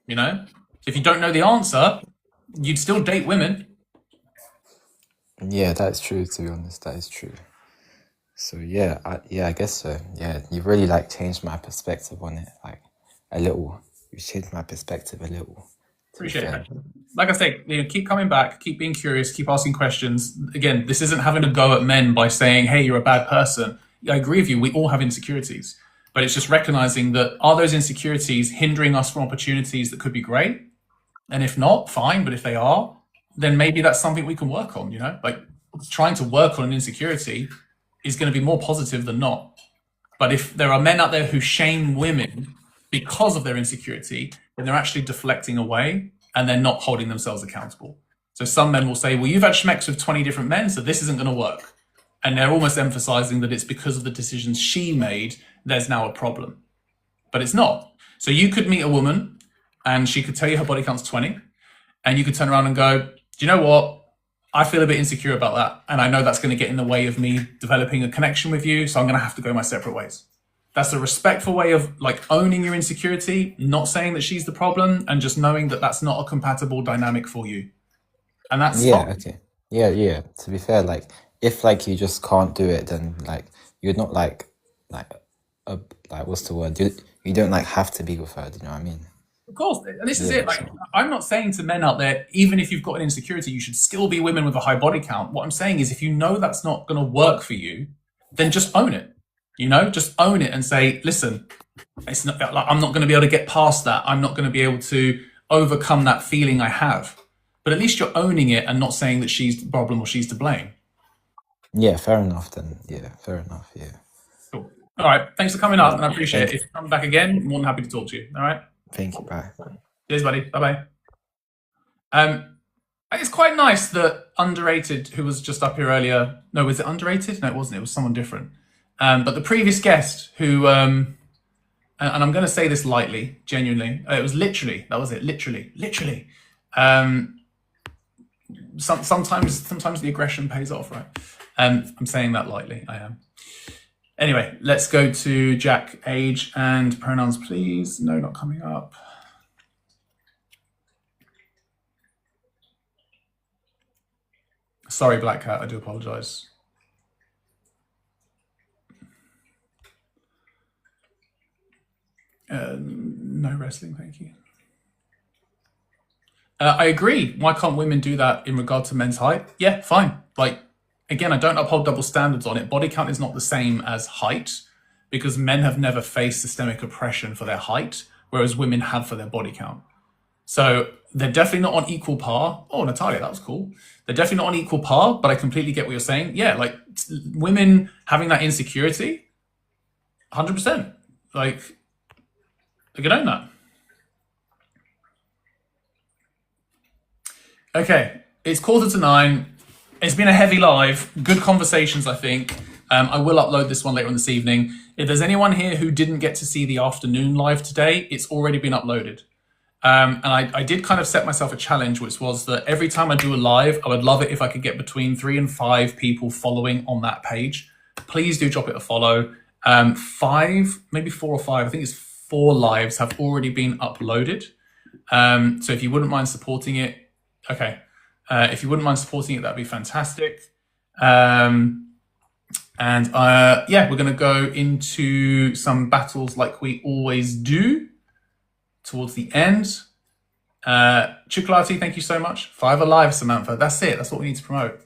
You know, if you don't know the answer, you'd still date women. Yeah, that's true. To be honest, that is true. So yeah, I guess so. Yeah, you've really like changed my perspective on it, like a little. You changed my perspective a little. Appreciate it. Like I say, keep coming back, keep being curious, keep asking questions. Again, this isn't having a go at men by saying, hey, you're a bad person. I agree with you. We all have insecurities, but it's just recognizing that are those insecurities hindering us from opportunities that could be great? And if not, fine. But if they are, then maybe that's something we can work on, like trying to work on an insecurity is going to be more positive than not. But if there are men out there who shame women because of their insecurity, then they're actually deflecting away and they're not holding themselves accountable. So some men will say, well, you've had schmecks with 20 different men, so this isn't going to work. And they're almost emphasizing that it's because of the decisions she made, there's now a problem. But it's not. So you could meet a woman and she could tell you her body count's 20, and you could turn around and go, do you know what? I feel a bit insecure about that. And I know that's going to get in the way of me developing a connection with you. So I'm going to have to go my separate ways. That's a respectful way of like owning your insecurity, not saying that she's the problem, and just knowing that that's not a compatible dynamic for you. And that's Yeah, fine. okay. Yeah. To be fair, like if like you just can't do it, then like you're not like what's the word? You don't like have to be with her. Do you know what I mean? Of course, and this is Yeah, it. Like, I'm not saying to men out there, even if you've got an insecurity, you should still be women with a high body count. What I'm saying is, if you know that's not going to work for you, then just own it. Just own it and say, listen, it's not. Like, I'm not going to be able to get past that. I'm not going to be able to overcome that feeling I have. But at least you're owning it and not saying that she's the problem or she's to blame. Yeah, fair enough then. Yeah, fair enough. Yeah. Cool. All right. Thanks for coming up, and I appreciate Thank it. If you come back again, more than happy to talk to you. All right. Thank you. Bye. Cheers, buddy. Bye bye. It's quite nice that Underrated, who was just up here earlier. No, was it Underrated? No, it wasn't. It was someone different. But the previous guest who, and I'm going to say this lightly, genuinely, it was literally, that was it, literally. Sometimes the aggression pays off, right? I'm saying that lightly, I am. Anyway, let's go to Jack, age and pronouns, please. No, not coming up. Sorry, Black Cat, I do apologize. No wrestling, thank you. I agree. Why can't women do that in regard to men's height? Yeah, fine. Like, again, I don't uphold double standards on it. Body count is not the same as height because men have never faced systemic oppression for their height, whereas women have for their body count. So they're definitely not on equal par. Oh, Natalia, that was cool. They're definitely not on equal par, but I completely get what you're saying. Yeah, like women having that insecurity, 100%. Like, they can own that. Okay, it's 8:45. It's been a heavy live. Good conversations, I think. I will upload this one later on this evening. If there's anyone here who didn't get to see the afternoon live today, it's already been uploaded. And I did kind of set myself a challenge, which was that every time I do a live, I would love it if I could get between 3 and 5 people following on that page. Please do drop it a follow. 5, maybe 4 or 5, I think it's 4 lives have already been uploaded. So if you wouldn't mind supporting it, okay. If you wouldn't mind supporting it, that'd be fantastic. Yeah, we're going to go into some battles like we always do towards the end. Chocolati, thank you so much. 5 alive, Samantha. That's it. That's what we need to promote.